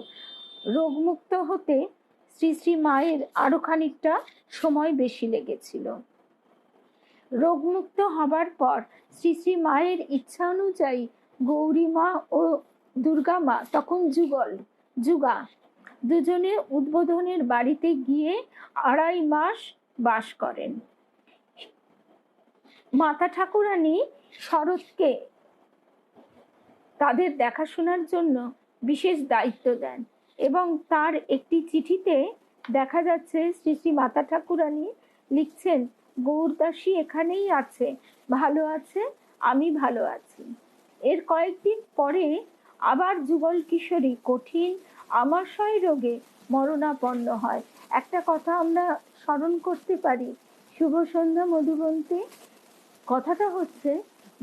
রোগমুক্ত হতে শ্রী শ্রী মায়ের আরো খানিকটা সময় বেশি লেগেছিল। রোগমুক্ত হবার পর শ্রী শ্রী মায়ের ইচ্ছা অনুযায়ী গৌরীমা ও দুর্গা মা তখন যুগা দুজনে উদ্বোধনের বাড়িতে গিয়ে 2.5 মাস বাস করেন। মাতা ঠাকুরানী শরৎকে তাদের দেখাশোনার জন্য বিশেষ দায়িত্ব দেন, এবং তার একটি চিঠিতে দেখা যাচ্ছে শ্রী শ্রী মাতা ঠাকুরানী লিখছেন, গৌরদাসী এখানেই আছে, ভালো আছে, আমি ভালো আছি। এর কয়েকদিন পরে আবার যুগল কিশোরী কঠিন আমাশয় রোগে মরণাপন্ন হয়। একটা কথা আমরা স্মরণ করতে পারি, শুভ সন্ধ্যা মধুবন্তী। কথাটা হচ্ছে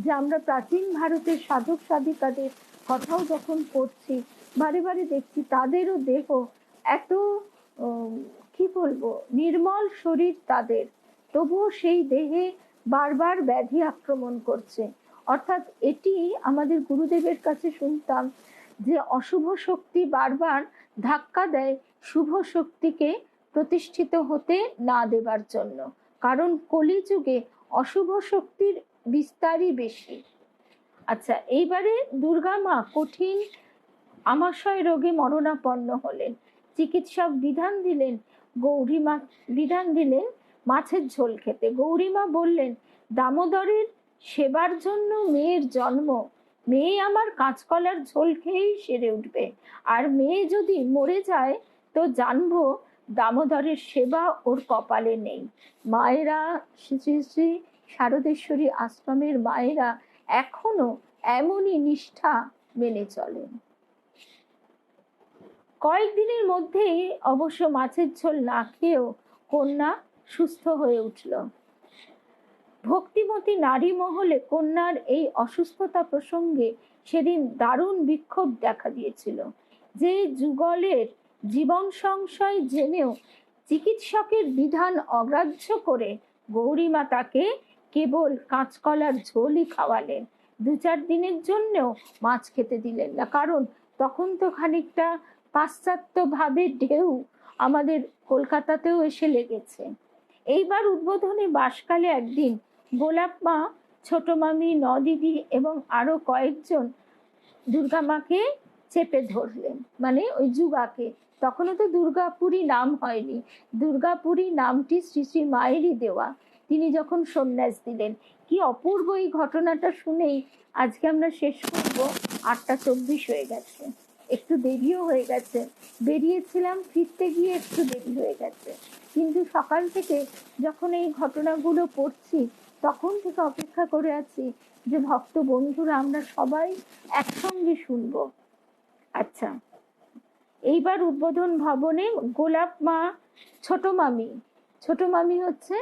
যে আমরা প্রাচীন ভারতের সাধক সাধিকাদের কথাও যখন পড়ছি, বারে বারে দেখছি তাদেরও দেহ এত কি বলবো, নির্মল শরীর তাদের, তবুও সেই দেহে বারবার ব্যাধি আক্রমণ করছে। অর্থাৎ এটি আমাদের গুরুদেবের কাছে শুনতাম যে অশুভ শক্তি বারবার ধাক্কা দেয় শুভ শক্তিকে প্রতিষ্ঠিত হতে না দেবার জন্য। কারণ কলিযুগে অশুভ শক্তির বিস্তারই বেশি। আচ্ছা, এইবারে দুর্গা মা কঠিন আমাশয় রোগে মরণাপন্ন হলেন। চিকিৎসক বিধান দিলেন মাছের ঝোল খেতে। গৌরীমা বললেন, দামোদরের সেবার জন্য মেয়ের জন্ম, মেয়ে আমার কাঁচকলার ঝোল খেয়েই সেরে উঠবে, আর মেয়ে যদি মরে যায় তো জানবো দামোদরের সেবা ওর কপালে নেই। মায়েরা, শ্রী শ্রী শারদেশ্বরী আশ্রমের মায়েরা এখনো এমনই নিষ্ঠা মেনে চলেন। কয়েকদিনের মধ্যেই অবশ্য মাছের ঝোল না খেয়েও কন্যা সুস্থ হয়ে উঠল। ভক্তিমতী নারী মহলে কন্যার এই অসুস্থতা প্রসঙ্গে সেদিন দারুণ বিক্ষোভ দেখা দিয়েছিল। যে যুগলের জীবন সংশয় জেনেও চিকিৎসকের বিধান অগ্রাহ্য করে গৌরীমা তাকে কেবল কাঁচকলার ঝোলই খাওয়ালেন, 2-4 দিনের জন্যও মাছ খেতে দিলেন না। কারণ তখন তো খানিকটা পাশ্চাত্য ভাবের ঢেউ আমাদের কলকাতাতেও এসে লেগেছে। এইবার উদ্বোধনে বাসকালে একদিন গোলাপ মা, ছোট মামি, নদিদি এবং আরো কয়েকজন দুর্গা মাকে চেপে ধরলেন, মানে ওই যুগাকে। তখনও তো দুর্গাপুরী নাম হয়নি, দুর্গাপুরী নামটি শ্রী শ্রী মায়েরই দেওয়া। তিনি যখন সন্ন্যাস দিলেন, কি অপূর্ব! এই ঘটনাটা শুনেই আজকে আমরা শেষ করব। 8:24 হয়ে গেছে, একটু দেরিও হয়ে গেছে। বেরিয়েছিলাম, ফিরতে গিয়ে একটু দেরি হয়ে গেছে, কিন্তু সকাল থেকে যখন এই ঘটনাগুলো পড়ছি তখন থেকে অপেক্ষা করে আছি যে ভক্ত বন্ধুরা আমরা সবাই একসঙ্গে শুনবো। আচ্ছা, এইবার উদ্বোধন ভবনে গোলাপ মা, ছোট মামি হচ্ছে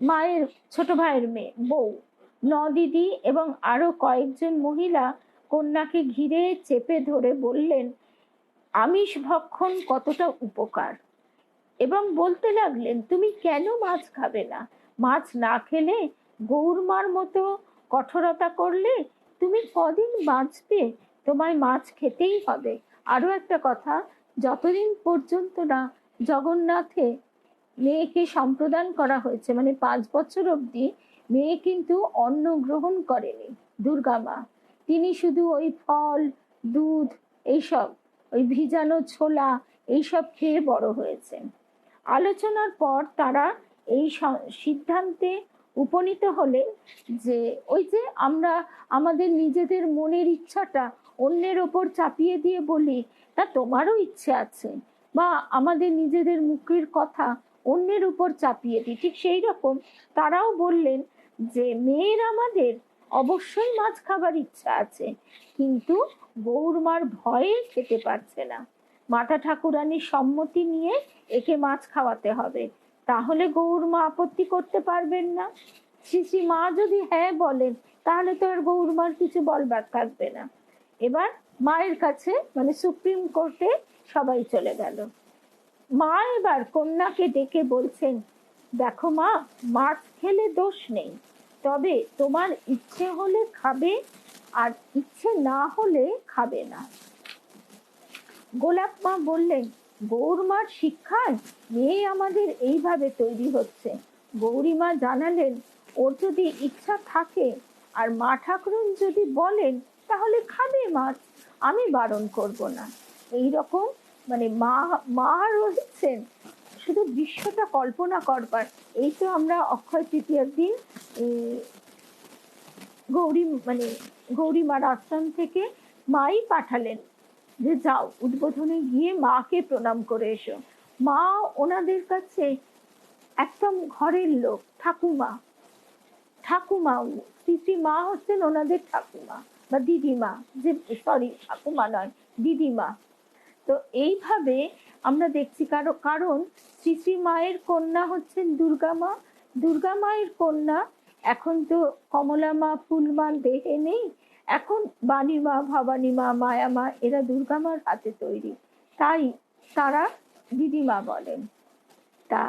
মায়ের ছোট ভাইয়ের মেয়ে, বউ, নদিদি এবং আরো কয়েকজন মহিলা কন্যাকে ঘিরে চেপে ধরে বললেন আমিষ ভক্ষণ কতটা উপকার, এবং বলতে লাগলেন তুমি কেন মাছ খাবে না? মাছ না খেলে গৌরমার মতো কঠোরতা করলে তুমি কদিন বাঁচবে? তোমায় মাছ খেতেই হবে। আরো একটা কথা, যতদিন পর্যন্ত না জগন্নাথে মেয়েকে সম্প্রদান করা হয়েছে, মানে 5 বছর অবধি মেয়ে কিন্তু অন্ন গ্রহণ করেনি দুর্গা মা। তিনি শুধু ওই ফল, দুধ, এইসব, ওই ভিজানো ছোলা, এইসব খেয়ে বড় হয়েছেন। আলোচনার পর তারা এই সিদ্ধান্তে উপনীত হলেন যে ওই যে আমরা আমাদের নিজেদের মনের ইচ্ছাটা অন্যের ওপর চাপিয়ে দিয়ে বলি তা তোমারও ইচ্ছে আছে, বা আমাদের নিজেদের মুখের কথা অন্যের উপর চাপিয়ে দিই, ঠিক সেই রকম তারাও বললেন যে মেয়ের আমাদের অবশ্যই মাছ খাবার ইচ্ছা আছে, কিন্তু গৌরমার ভয়ে খেতে পারছে না। মাতা ঠাকুরানীর সম্মতি নিয়ে একে মাছ খাওয়াতে হবে, তাহলে গৌরমা আপত্তি করতে পারবেন না। শ্রী শ্রী মা যদি হ্যাঁ বলেন তাহলে তো আর গৌরমার কিছু বলবার থাকবে না। এবার মায়ের কাছে মানে সুপ্রিম কোর্টে সবাই চলে গেল। মা এবার কন্যাকে ডেকে বলছেন, দেখো মা, মাছ খেলে দোষ নেই, তবে তোমার ইচ্ছে হলে খাবে আর ইচ্ছে না হলে খাবে না। গোলাপ মা বললেন, গৌরমার শিক্ষায় মেয়ে আমাদের এইভাবে তৈরি হচ্ছে। গৌরীমা জানালেন, ওর যদি ইচ্ছা থাকে আর মা ঠাকুরন যদি বলেন তাহলে খাবে মাছ, আমি বারণ করব না। এইরকম মানে মা মা রয়েছেন শুধু দৃশ্যটা কল্পনা করবার। এই তো আমরা অক্ষয় তৃতীয়ার দিন গৌরীমার আশ্রম থেকে মাই পাঠালেন যে যাও উদ্বোধনে গিয়ে মাকে প্রণাম করে এসো। মা ওনাদের কাছে একদম ঘরের লোক, ঠাকুমা। শ্রী শ্রী মা হচ্ছেন ওনাদের ঠাকুমা বা দিদিমা, যে সরি ঠাকুমা নয়, দিদিমা। তো এইভাবে আমরা দেখছি কারণ শ্রী শ্রী মায়ের কন্যা হচ্ছেন দুর্গা মা। দুর্গা মায়ের কন্যা এখন তো কমলা মা ফুলমা দেহে নেই, এখন বাণী মা, ভবানী মা, মায়া মা এরা দুর্গা মার হাতে তৈরি, তাই তারা দিদিমা বলেন। তা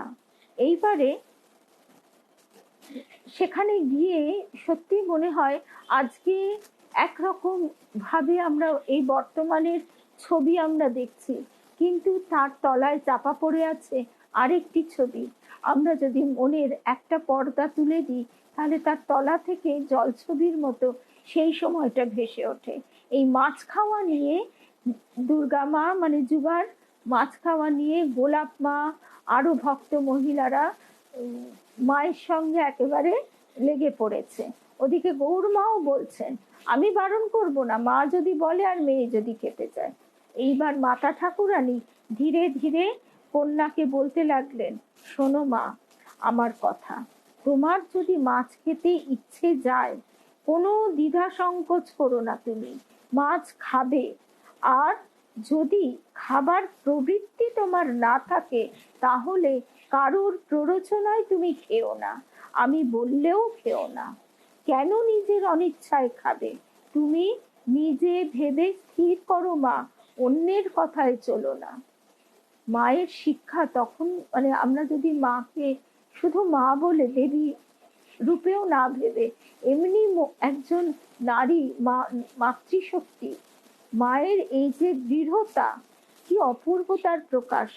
এইবারে সেখানে গিয়ে সত্যি মনে হয় আজকে একরকম ভাবে আমরা এই বর্তমানের ছবি আমরা দেখছি, কিন্তু তার তলায় চাপা পড়ে আছে আরেকটি ছবি। আমরা যদি মনের একটা পর্দা তুলে দিই তাহলে তার তলা থেকে জলছবির মতো সেই সময়টা ভেসে ওঠে। এই মাছ খাওয়া নিয়ে দুর্গা মা মানে যুগার মাছ খাওয়া নিয়ে গোলাপ মা আরো ভক্ত মহিলারা মায়ের সঙ্গে একেবারে লেগে পড়েছে। ওদিকে গৌরমাও বলছেন, আমি বারণ করব না, মা যদি বলে আর মেয়ে যদি খেতে চায়। এইবার মাতা ঠাকুরানী ধীরে ধীরে কন্যাকে বলতে লাগলেন, শোনো মা আমার কথা, তোমার যদি মাছ খেতে ইচ্ছে যায় কোনো দ্বিধা সংকোচ করো না, তুমি মাছ খাবে। আর যদি খাবার প্রবৃত্তি তোমার না থাকে তাহলে কারোর প্ররোচনায় তুমি খেও না, আমি বললেও খেও না। কেন নিজের অনিচ্ছায় খাবে? তুমি নিজে ভেবে স্থির করো মা, অন্যের কথায় চলো না। মায়ের শিক্ষা তখন মানে আমরা যদি মাকে শুধু মা বলে দেবী রূপেও না ভেবে এমনি একজন নারী মাতৃশক্তি, মায়ের এই যে দৃঢ়তা, কি অপূর্বতার প্রকাশ।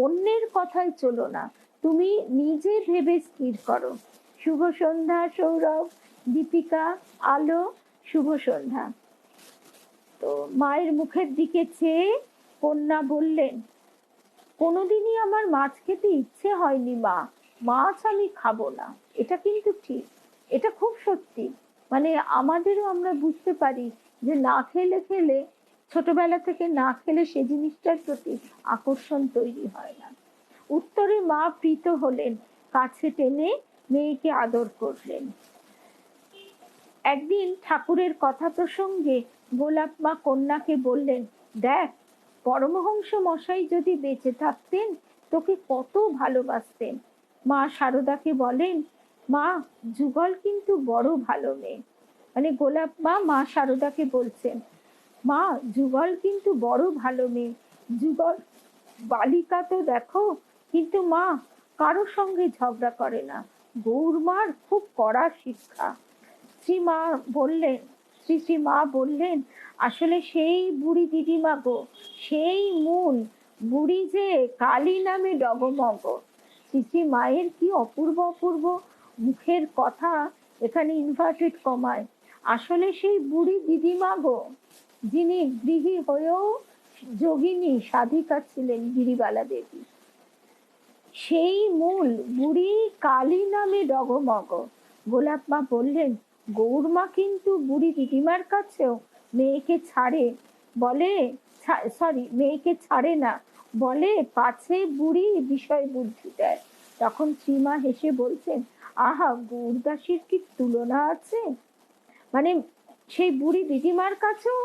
অন্যের কথায় চলো না, তুমি নিজে ভেবে স্থির করো। শুভ সন্ধ্যা সৌরভ, দীপিকা, আলো, শুভ সন্ধ্যা। তো মায়ের মুখের দিকে চেয়ে কন্যা বললেন, কোনোদিনই আমার মাছ খেতে ইচ্ছে হয়নি মা, মাছ আমি খাবো না। এটা কিন্তু ঠিক, এটা খুব সত্যি। মানে আমাদেরও আমরা বুঝতে পারি যে না খেলে খেলে ছোটবেলা থেকে না খেলে সে জিনিসটার প্রতি আকর্ষণ তৈরি হয় না। উত্তরে মা প্রীত হলেন, কাছে টেনে মেয়েকে আদর করলেন। একদিন ঠাকুরের কথা প্রসঙ্গে গোলাপ মা কন্যাকে বললেন, দেখ পরমহংস মশাই যদি বেঁচে থাকতেন তোকে কত ভালোবাসতেন। মা শারদাকে বলেন, মা যুগল কিন্তু বড় ভালো মেয়ে। মানে গোলাপ মা শারদাকে বলছেন, মা যুগল কিন্তু বড় ভালো মেয়ে, যুগল বালিকা তো দেখো, কিন্তু মা কারো সঙ্গে ঝগড়া করে না, গৌরমার খুব কড়া শিক্ষা। শ্রী মা বললেন, আসলে সেই বুড়ি দিদিমা গো, সেই মূল বুড়ি যে কালী নামে ডগমগ। শ্রী মায়ের কি অপূর্ব অপূর্ব মুখের কথা, এখানে ইনভার্টেড কমায়। আসলে সেই বুড়ি দিদিমা গো, যিনি গৃহী হয়েও যোগিনী সাধিকা ছিলেন গিরিবালা দেবী, সেই মূল বুড়ি কালী নামে ডগমগ। গোলাপ মা বললেন, গৌরমা কিন্তু বুড়ি দিদিমার কাছেও মেয়েকে ছাড়ে, বলে মেয়েকে ছাড়ে না, বলে পাছে বুড়ি বিষয় বুদ্ধি দেয়। তখন শ্রীমা হেসে বলছেন, আহা, গৌরদাসীর কি তুলনা আছে? মানে সেই বুড়ি দিদিমার কাছেও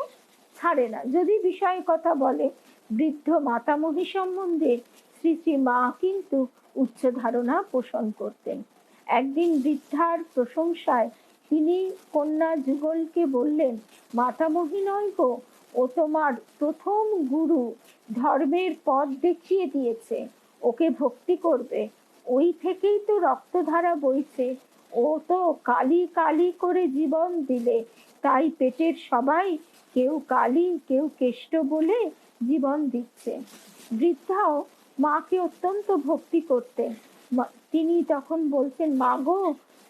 ছাড়ে না, যদি বিষয় কথা বলে। বৃদ্ধ মাতামহী সম্বন্ধে শ্রী শ্রী মা কিন্তু উচ্চ ধারণা পোষণ করতেন। একদিন বৃদ্ধার প্রশংসায় তিনি কন্যা যুগলকে বললেন, মাতামহী নয় গো, ও তোমার প্রথম গুরু, ধর্মের পথ দেখিয়ে দিয়েছে, ওকে ভক্তি করবে, ওই থেকেই তো রক্তধারা বইছে, ও তো কালী কালী করে জীবন দিলে, তাই পেটের সবাই কেউ কালী কেউ কেষ্ট বলে জীবন দিচ্ছে। বৃদ্ধাও মাকে অত্যন্ত ভক্তি করতেন। তিনি তখন বলছেন, মা গো,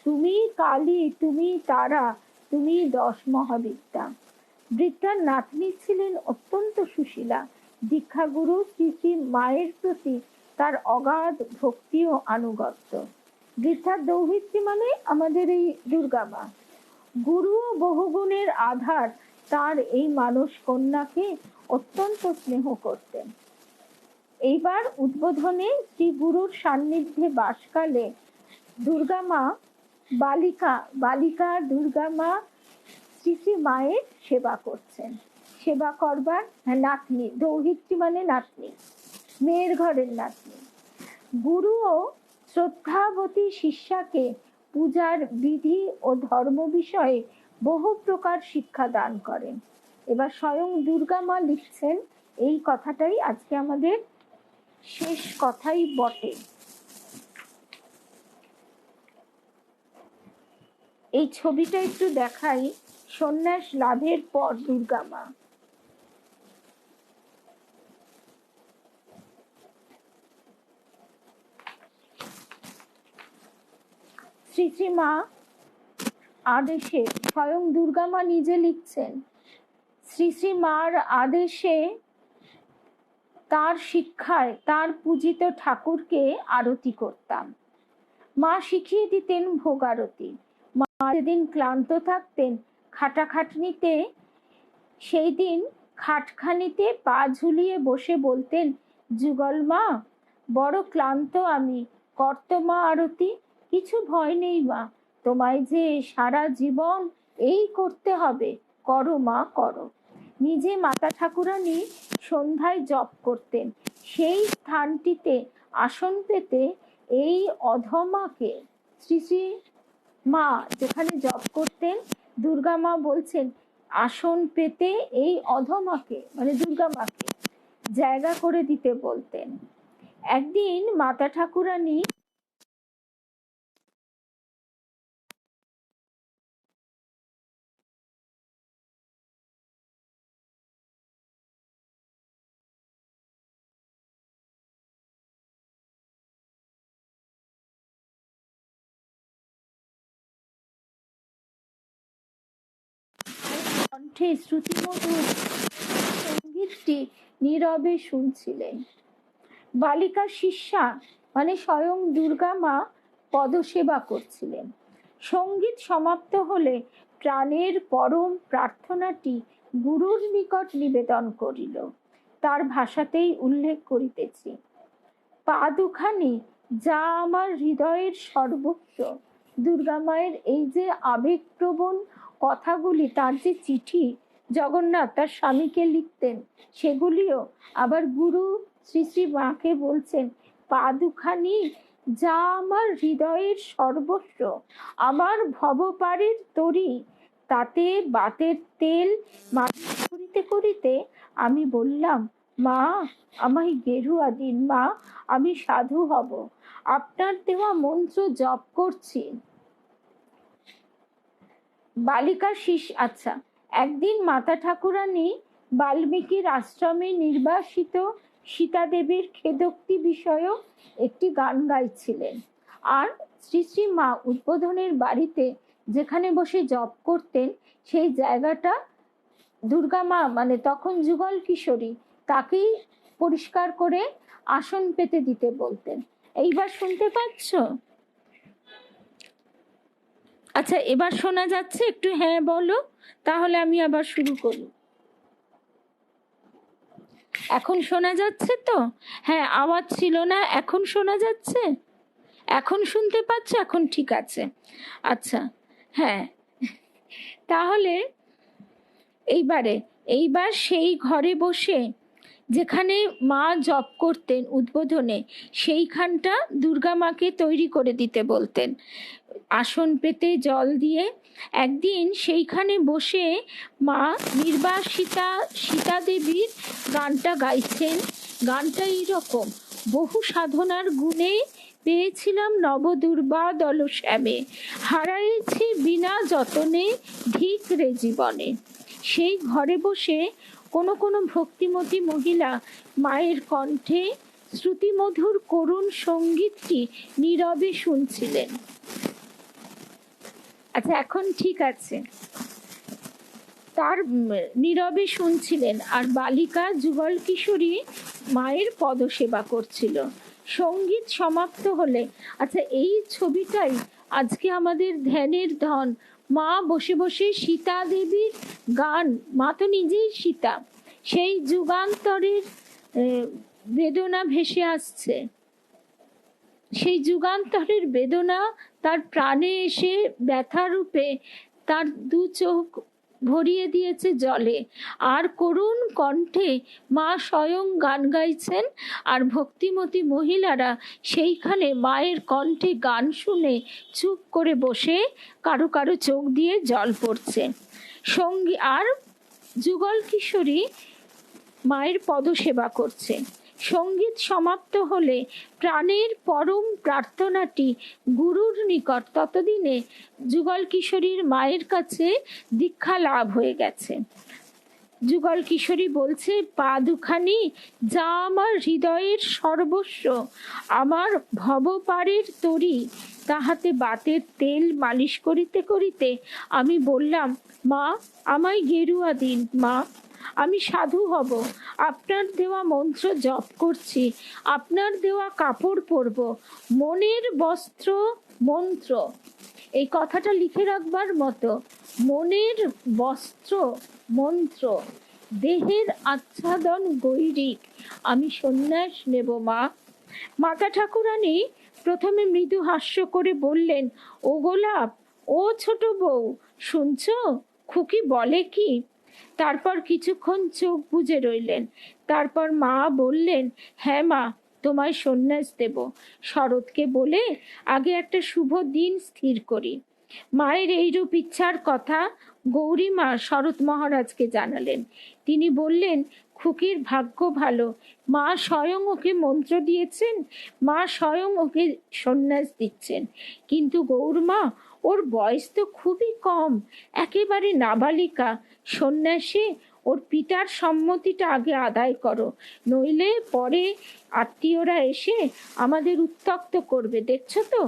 তুমি কালী, তুমি তারা, তুমি 10 মহাবিদ্যা। বৃদ্ধার নাতনি ছিলেন অত্যন্ত সুশীলা। দীক্ষাগুরু শ্রী শ্রী মায়ের প্রতি তার অগাধ ভক্তি ও আনুগত্য। বৃদ্ধার দৌহিত্রী মানে আমাদের এই দুর্গা মা। গুরু ও বহুগুণের আধার তার এই মানস কন্যাকে অত্যন্ত স্নেহ করতেন। এইবার উদ্বোধনে শ্রী গুরুর সান্নিধ্যে বাসকালে দুর্গা মা বালিকা দুর্গা মা শ্রী শ্রী মায়ের সেবা করছেন। সেবা করবার, নাতনি, দৌহিত্রী মানে নাতনি, মেয়ের ঘরের নাতনি। গুরুও শ্রদ্ধাবতী শিষ্যাকে পূজার বিধি ও ধর্ম বিষয়ে বহু প্রকার শিক্ষা দান করেন। এবার স্বয়ং দুর্গা মা লিখছেন, এই কথাটাই আজকে আমাদের শেষ কথাই বটে। এই ছবিটা একটু দেখাই। সন্ন্যাস লাভের পর দুর্গা মা। শ্রী শ্রী মা আদেশে, স্বয়ং দুর্গা মা নিজে লিখছেন, শ্রী শ্রী মার আদেশে তার শিক্ষায় তার পূজিত ঠাকুরকে আরতি করতাম। মা শিখিয়ে দিতেন ভোগ আরতি। মা যেদিন ক্লান্ত থাকতেন খাটাখাটনিতে, সেই দিন খাটখানিতে পা ঝুলিয়ে বসে বলতেন, যুগল মা, বড় ক্লান্ত আমি, করতো মা আরতি। কিছু ভয় নেই মা, তোমায় যে সারা জীবন এই করতে হবে, করো মা করো। নিজে মাতা ঠাকুরানী সন্ধ্যায় জপ করতেন। সেই স্থানটিতে আসন পেতে এই অধমাকে, শ্রী শ্রী মা যেখানে জপ করতেন, দুর্গা মা বলছেন, আসন পেতে এই অধমাকে মানে দুর্গা মাকে জায়গা করে দিতে বলতেন। একদিন মাতা ঠাকুরানী কণ্ঠে শ্রুতিমধুর সঙ্গীতটি নীরবে শুনছিলেন। বালিকা শিষ্যা মানে স্বয়ং দুর্গা মা পদসেবা করছিলেন। সঙ্গীত সমাপ্ত হলে প্রাণের পরম প্রার্থনাটি গুরুর নিকট নিবেদন করিল। তার ভাষাতেই উল্লেখ করিতেছি, পা দুখানি যা আমার হৃদয়ের সর্বস্ব। দুর্গা মায়ের এই যে আবেগপ্রবণ কথাগুলি, তার যে চিঠি জগন্নাথ তার স্বামীকে লিখতেন, সেগুলিও আবার গুরু শ্রী শ্রী মাকে বলছেন, পা দুখানি যা আমার হৃদয়ের সর্বস্ব, আমার ভবপারের তরি, তাতে বাতের তেল মালিশ করিতে করিতে আমি বললাম, মা, আমায় গেরুয়া দিন মা, আমি সাধু হব, আপনার দেওয়া মন্ত্র জপ করছি। বালিকা আচ্ছা, একদিন মাতা ঠাকুরানী বাল্মীকির আশ্রমে নির্বাসিত সীতা দেবীর খেদোক্তি বিষয়ক একটি গান গাইছিলেন। আর শ্রী শ্রী মা উদ্বোধনের বাড়িতে যেখানে বসে জপ করতেন, সেই জায়গাটা দুর্গা মা মানে তখন যুগল কিশোরী, তাকেই পরিষ্কার করে আসন পেতে দিতে বলতেন। এইবার শুনতে পাচ্ছ? আচ্ছা, এবার শোনা যাচ্ছে? একটু হ্যাঁ বলো, তাহলে আমি আবার শুরু করি। এখন শোনা যাচ্ছে তো? হ্যাঁ, আওয়াজ ছিল না, এখন শোনা যাচ্ছে? এখন শুনতে পাচ্ছ? এখন ঠিক আছে। আচ্ছা, হ্যাঁ, তাহলে এইবার সেই ঘরে বসে যেখানে মা জপ করতেন উদ্বোধনে, সেইখানটা দুর্গা মাকে তৈরি করে দিতে বলতেন আসন পেতে জল দিয়ে। একদিন সেইখানে বসে মা নির্বাসিতা সীতা দেবীর গানটা গাইছেন। গানটা এইরকম: বহু সাধনার গুণে পেয়েছিলাম নবদুর্বা দল শ্যামে, হারাইছি বিনা যতনে ধিক রে জীবনে। সেই ঘরে বসে কোনো কোনো ভক্তিমতী মহিলা মায়ের কণ্ঠে শ্রুতিমধুর করুণ সঙ্গীতটি নীরবে শুনছিলেন। আচ্ছা, এখন ঠিক আছে। তার নীরবে শুনছিলেন, আর বালিকা যুগল কিশোরী মায়ের পদসেবা করছিল। সঙ্গীত সমাপ্ত হলে, আচ্ছা এই ছবিটাই আজকে আমাদের ধ্যানের ধন। মা বসে বসে সীতা দেবীর গান, মা তো নিজেই সীতা, সেই যুগান্তরের বেদনা ভেসে আসছে। সেই যুগান্তরের বেদনা তার প্রাণে এসে ব্যথা রূপে তার দু চোখ ভরিয়ে দিয়েছে জলে। আর করুণ কণ্ঠে মা স্বয়ং গান গাইছেন, আর ভক্তিমতী মহিলারা সেইখানে মায়ের কণ্ঠে গান শুনে চুপ করে বসে কারো কারো চোখ দিয়ে জল পড়ছে। সঙ্গী আর যুগল কিশোরী মায়ের পদসেবা করছে। সঙ্গীত সমাপ্ত হলে প্রাণের পরম প্রার্থনাটি গুরুর নিকট, ততদিনে যুগল কিশোরীর মায়ের কাছে দীক্ষা লাভ হয়ে গেছে। যুগল কিশোরী বলছে, পা দুখানি যা আমার হৃদয়ের সর্বস্ব, আমার ভবপারের তরি, তাহাতে বাতের তেল মালিশ করিতে করিতে আমি বললাম, মা আমায় গেরুয়া দিন, মা আমি সাধু হব, আপনার দেওয়া মন্ত্র জপ করছি, আপনার দেওয়া কাপড় পরব, মনের বস্ত্র মন্ত্র। এই কথাটা লিখে রাখবার মতো, মনের বস্ত্র মন্ত্র, দেহের আচ্ছাদন গৈরিক, আমি সন্ন্যাস নেব মা। মাতা ঠাকুরানী প্রথমে মৃদু হাস্য করে বললেন, ও গোলাপ, ও ছোট বউ, শুনছো খুকি বলে কি? তারপর কিছুক্ষণ চোখ বুজে রইলেন। তারপর মা বললেন, হ্যাঁ মা, তোমায় সন্ন্যাস দেব। শরৎকে বলে আগে একটা শুভ দিন স্থির করি। মায়ের এইরূপ ইচ্ছার কথা গৌরীমা শরৎ মহারাজকে জানালেন। তিনি বললেন, খুকির ভাগ্য ভালো, মা স্বয়ং ওকে মন্ত্র দিয়েছেন, মা স্বয়ং ওকে সন্ন্যাস দিচ্ছেন। কিন্তু গৌরমা, ওর বয়স তো খুবই কম, একেবারে নাবালিকা। সন্ন্যাসে ওর পিতার সম্মতিটা আগে আদায় করো, নইলে পরে আত্মীয়রা এসে আমাদের উত্ত্যক্ত করবে, দেখছো তো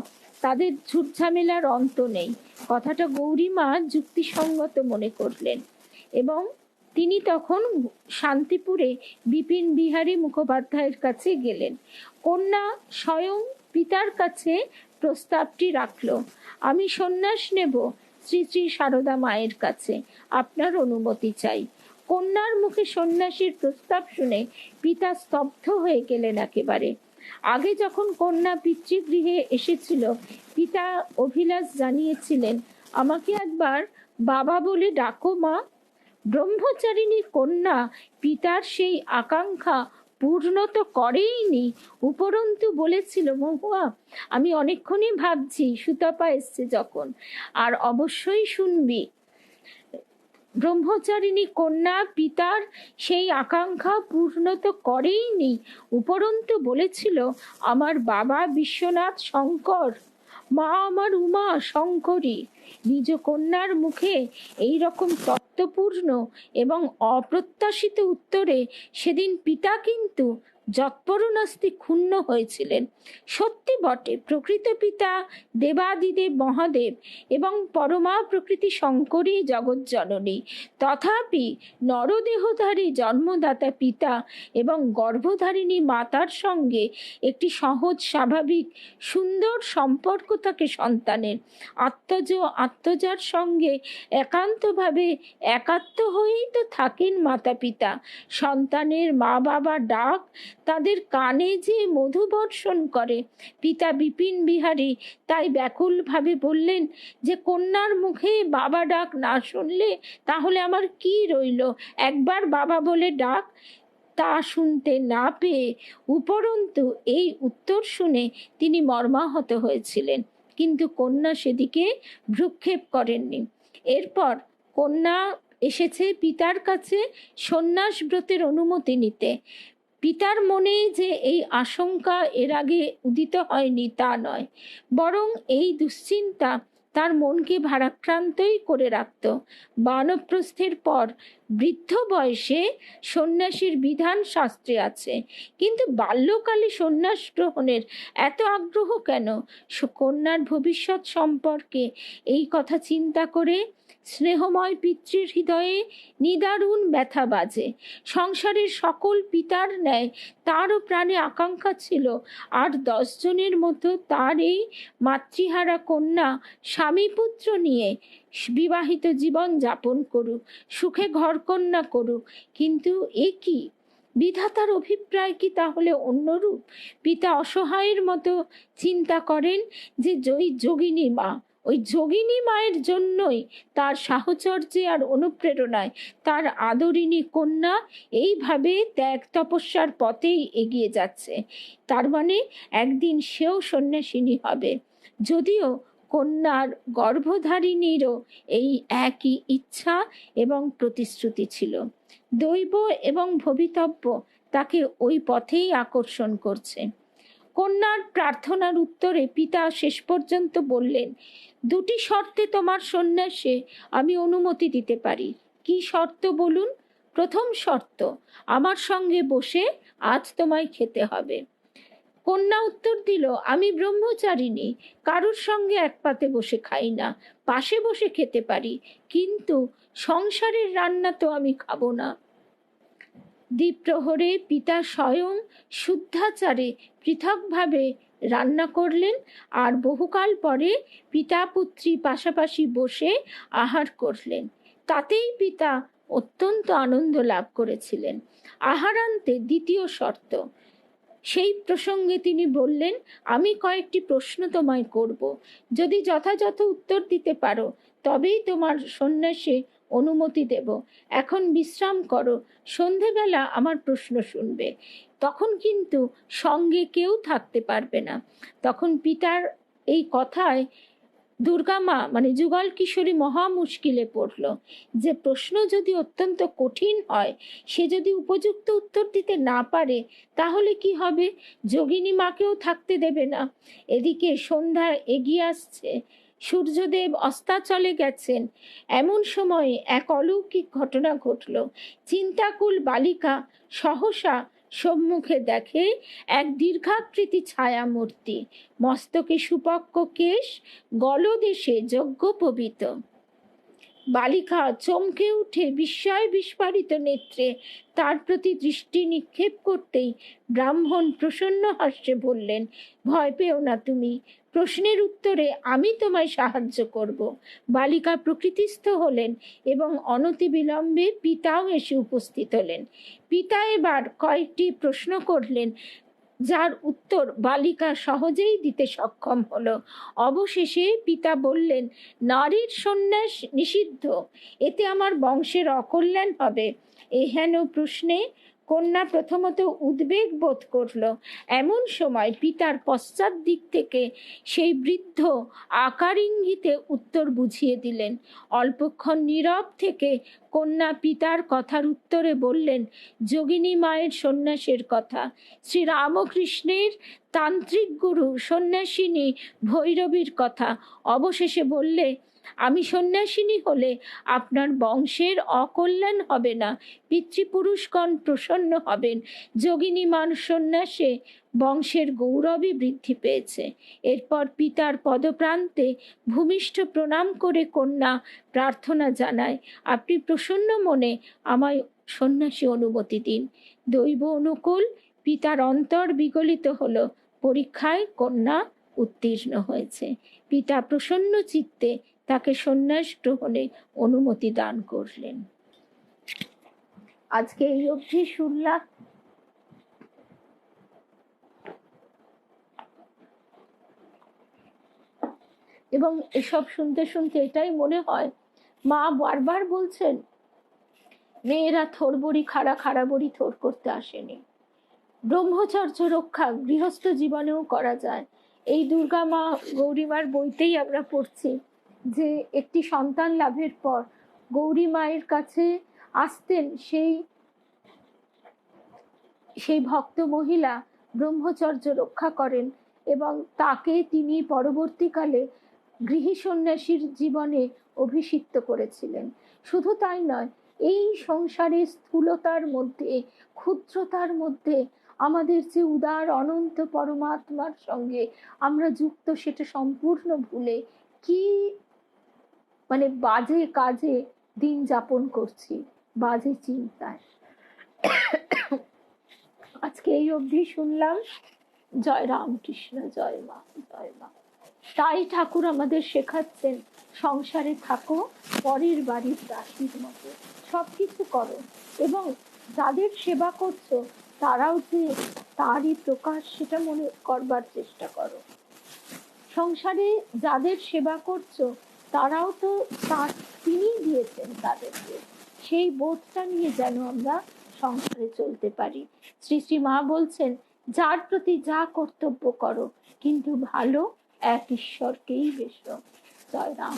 তাদের ঝুটঝামেলার অন্ত নেই। কথাটা গৌরীমা যুক্তিসঙ্গত মনে করলেন, এবং তিনি তখন শান্তিপুরে বিপিন বিহারী মুখোপাধ্যায়ের কাছে গেলেন। কন্যা স্বয়ং পিতার কাছে প্রস্তাবটি রাখল, আমি সন্ন্যাস নেব শ্রী শ্রী সারদা মায়ের কাছে, আপনার অনুমতি চাই। কন্যার মুখে সন্ন্যাসীর প্রস্তাব শুনে পিতা স্তব্ধ হয়ে গেলেন একেবারে। আগে যখন কন্যা পিতৃগৃহে এসেছিল, পিতা অভিলাষ জানিয়েছিলেন, আমাকে একবার বাবা বলে ডাকো মা। ব্রহ্মচারিণী কন্যা পিতার সেই আকাঙ্ক্ষা পূর্ণ তো করেইনি, উপরন্তু বলেছিল, মহুয়া আমি অনেকক্ষণই ভাবছি, সুতপা এসছে যখন, আর অবশ্যই শুনবি। ব্রহ্মচারিণী কন্যা পিতার সেই আকাঙ্ক্ষা পূর্ণ তো করেইনি, উপরন্তু বলেছিল, আমার বাবা বিশ্বনাথ শঙ্কর, মা আমার উমা শঙ্করী। নিজ কন্যার মুখে এই রকম তত্ত্বপূর্ণ এবং অপ্রত্যাশিত উত্তরে সেদিন পিতা কিন্তু যৎপরণাস্তি ক্ষুণ্ণ হয়েছিলেন। সত্যি বটে, প্রকৃত পিতা দেবাদিদেব মহাদেব এবং পরমা প্রকৃতি শঙ্করী জগজ্জননী। তথাপি নরদেহধারী জন্মদাতা পিতা এবং গর্ভধারিণী মাতার সঙ্গে একটি সহজ স্বাভাবিক সুন্দর সম্পর্ক থাকে সন্তানের। আত্মজার সঙ্গে একান্তভাবে একাত্ম হয়েই তো থাকেন মাতা পিতা। সন্তানের মা বাবা ডাক তাদের কানে যে মধু বর্ষণ করে। পিতা বিপিন বিহারী তাই ব্যাকুলভাবে বললেন যে কন্যার মুখে বাবা ডাক না শুনলে তাহলে আমার কি রইল, একবার বাবা বলে ডাক। তা শুনতে না পেয়ে উপরন্তু এই উত্তর শুনে তিনি মর্মাহত হয়েছিলেন, কিন্তু কন্যা সেদিকে ভ্রুক্ষেপ করেননি। এরপর কন্যা এসেছে পিতার কাছে সন্ন্যাস ব্রতের অনুমতি নিতে। পিতার মনে যে এই আশঙ্কা এর আগে উদিত হয়নি তা নয়, বরং এই দুশ্চিন্তা তার মনকে ভারাক্রান্তই করে রাখত। বানপ্রস্থের পর বৃদ্ধ বয়সে সন্ন্যাসীর বিধান শাস্ত্রে আছে, কিন্তু বাল্যকালে সন্ন্যাস গ্রহণের এত আগ্রহ কেন? কন্যার ভবিষ্যৎ সম্পর্কে এই কথা চিন্তা করে স্নেহময় পিতৃর হৃদয়ে নিদারুণ ব্যথা বাজে। সংসারের সকল পিতার ন্যায় তারও প্রাণে আকাঙ্ক্ষা ছিল আর 10 জনের মতো তার এই মাতৃহারা কন্যা স্বামী পুত্র নিয়ে বিবাহিত জীবন যাপন করুক, সুখে ঘরকন্যা করুক। কিন্তু এ কি বিধাতার অভিপ্রায়? কি তাহলে অন্যরূপ? পিতা অসহায়ের মতো চিন্তা করেন যে যোগিনী মা, ওই যোগিনী মায়ের জন্যই তার সাহচর্যে আর অনুপ্রেরণায় তার আদরিণী কন্যা এইভাবে ত্যাগ তপস্যার পথেই এগিয়ে যাচ্ছে। তার মানে একদিন সেও সন্ন্যাসিনী হবে। যদিও কন্যার গর্ভধারিণীরও এই একই ইচ্ছা এবং প্রতিশ্রুতি ছিল। দৈব এবং ভবিতব্য তাকে ওই পথেই আকর্ষণ করছে। কন্যার প্রার্থনার উত্তরে পিতা শেষ পর্যন্ত বললেন, 2টি শর্তে তোমার সন্ন্যাসে আমি অনুমতি দিতে পারি। কি শর্ত বলুন? প্রথম শর্ত, আমার সঙ্গে বসে আজ তোমায় খেতে হবে। কন্যা উত্তর দিল, আমি ব্রহ্মচারিণী, কারোর সঙ্গে এক পাতে বসে খাই না, পাশে বসে খেতে পারি, কিন্তু সংসারের রান্না তো আমি খাবো না। দ্বিপ্রহরে পিতা স্বয়ং শুদ্ধাচারে পৃথকভাবে রান্না করলেন আর বহুকাল পরে পিতা পুত্রী পাশাপাশি বসে আহার করলেন। তাতেই পিতা অত্যন্ত আনন্দ লাভ করেছিলেন। আহারান্তে দ্বিতীয় শর্ত, সেই প্রসঙ্গে তিনি বললেন, আমি কয়েকটি প্রশ্ন তোমায় করব, যদি যথাযথ উত্তর দিতে পারো তবেই তোমার সন্ন্যাসে অনুমতি দেব। এখন বিশ্রাম করো, সন্ধেবেলা আমার প্রশ্ন শুনবে। তখন কিন্তু সঙ্গে কেউ থাকতে পারবে না। তখন পিতার এই কথায় দুর্গা মা মানে যুগল কিশোরী মহা মুশকিলে পড়ল, যে প্রশ্ন যদি অত্যন্ত কঠিন হয়, সে যদি উপযুক্ত উত্তর দিতে না পারে তাহলে কি হবে? যোগিনী মাকেও থাকতে দেবে না। এদিকে সন্ধ্যা এগিয়ে আসছে, সূর্যদেব অস্তাচলে গেছেন। এমন সময়ে এক অলৌকিক ঘটনা ঘটল। চিন্তাকুল বালিকা সহসা সম্মুখে দেখে এক দীর্ঘাকৃতি ছায়ামূর্তি, মস্তকে সুপক্ষ কেশ, গলদেশে যজ্ঞোপবীত। বালিকা চমকে উঠে বিস্ময় বিস্ফারিত নেত্রে তার প্রতি দৃষ্টি নিক্ষেপ করতেই ব্রাহ্মণ প্রসন্ন হাস্যে বললেন, ভয় পেও না তুমি, প্রশ্নের উত্তরে আমি তোমায় সাহায্য করব। বালিকা প্রকৃতিস্থ হলেন এবং অনতিবিলম্বে পিতাও এসে উপস্থিত হলেন। পিতা এবার কয়েকটি প্রশ্ন করলেন, যার উত্তর বালিকা সহজেই দিতে সক্ষম হলো। অবশেষে পিতা বললেন, নারীর সন্ন্যাস নিষিদ্ধ, এতে আমার বংশের অকল্যাণ হবে। এহেন প্রশ্নে কন্যা প্রথমত উদ্বেগ বোধ করল। এমন সময় পিতার পশ্চাৎ দিক থেকে সেই বৃদ্ধ আকার ইঙ্গিতে উত্তর বুঝিয়ে দিলেন। অল্পক্ষণ নীরব থেকে কন্যা পিতার কথার উত্তরে বললেন যোগিনী মায়ের সন্ন্যাসের কথা, শ্রীরামকৃষ্ণের তান্ত্রিক গুরু সন্ন্যাসিনী ভৈরবীর কথা। অবশেষে বললে, আমি সন্ন্যাসিনী হলে আপনার বংশের অকল্যাণ হবে না, পিতৃপুরুষগণ প্রসন্ন হবেন। যোগিনী মান সন্ন্যাসে বংশের গৌরবই বৃদ্ধি পেয়েছে। এরপর পিতার পদপ্রান্তে ভূমিষ্ঠ প্রণাম করে কন্যা প্রার্থনা জানায়, আপনি প্রসন্ন মনে আমায় সন্ন্যাসী অনুমতি দিন। দৈব অনুকূল পিতার অন্তর বিগলিত হলো। পরীক্ষায় কন্যা উত্তীর্ণ হয়েছে। পিতা প্রসন্ন চিত্তে তাকে সন্ন্যাস গ্রহণে অনুমতি দান করলেন। আজকে এই অবধি শুনলাম। এবং এসব শুনতে শুনতে এটাই মনে হয়, মা বারবার বলছেন মেয়েরা থোর বড়ি খাড়া, খাড়া বড়ি থোর করতে আসেনি। ব্রহ্মচর্য রক্ষা গৃহস্থ জীবনেও করা যায়। এই দুর্গা মা গৌরীমার বইতেই আমরা পড়ছি যে একটি সন্তান লাভের পর গৌরী মায়ের কাছে আসতেন সেই ভক্ত মহিলা, ব্রহ্মচর্য রক্ষা করেন এবং তাকে তিনি পরবর্তীকালে গৃহী সন্ন্যাসীর জীবনে অভিষিক্ত করেছিলেন। শুধু তাই নয়, এই সংসারের স্থূলতার মধ্যে, ক্ষুদ্রতার মধ্যে আমাদের যে উদার অনন্ত পরমাত্মার সঙ্গে আমরা যুক্ত, সেটা সম্পূর্ণ ভুলে কি মানে বাজে কাজে দিন যাপন করছি, বাজে চিন্তায়। আজকে এই অবধি শুনলাম। জয় রামকৃষ্ণ, জয় মা, জয় মা। তাই ঠাকুর আমাদের শেখাচ্ছেন, সংসারে থাকো পরের বাড়ির দাসীর মতো, সবকিছু করো এবং যাদের সেবা করছো তারাও যে তারই প্রকাশ সেটা মনে করবার চেষ্টা করো। সংসারে যাদের সেবা করছো তারাও তো তার, তিনি দিয়েছেন তাদেরকে, সেই বোধটা নিয়ে যেন আমরা সংসারে চলতে পারি। শ্রী শ্রী মা বলছেন, যার প্রতি যা কর্তব্য করো, কিন্তু ভালো এক ঈশ্বরকেই বেশো। জয় রাম।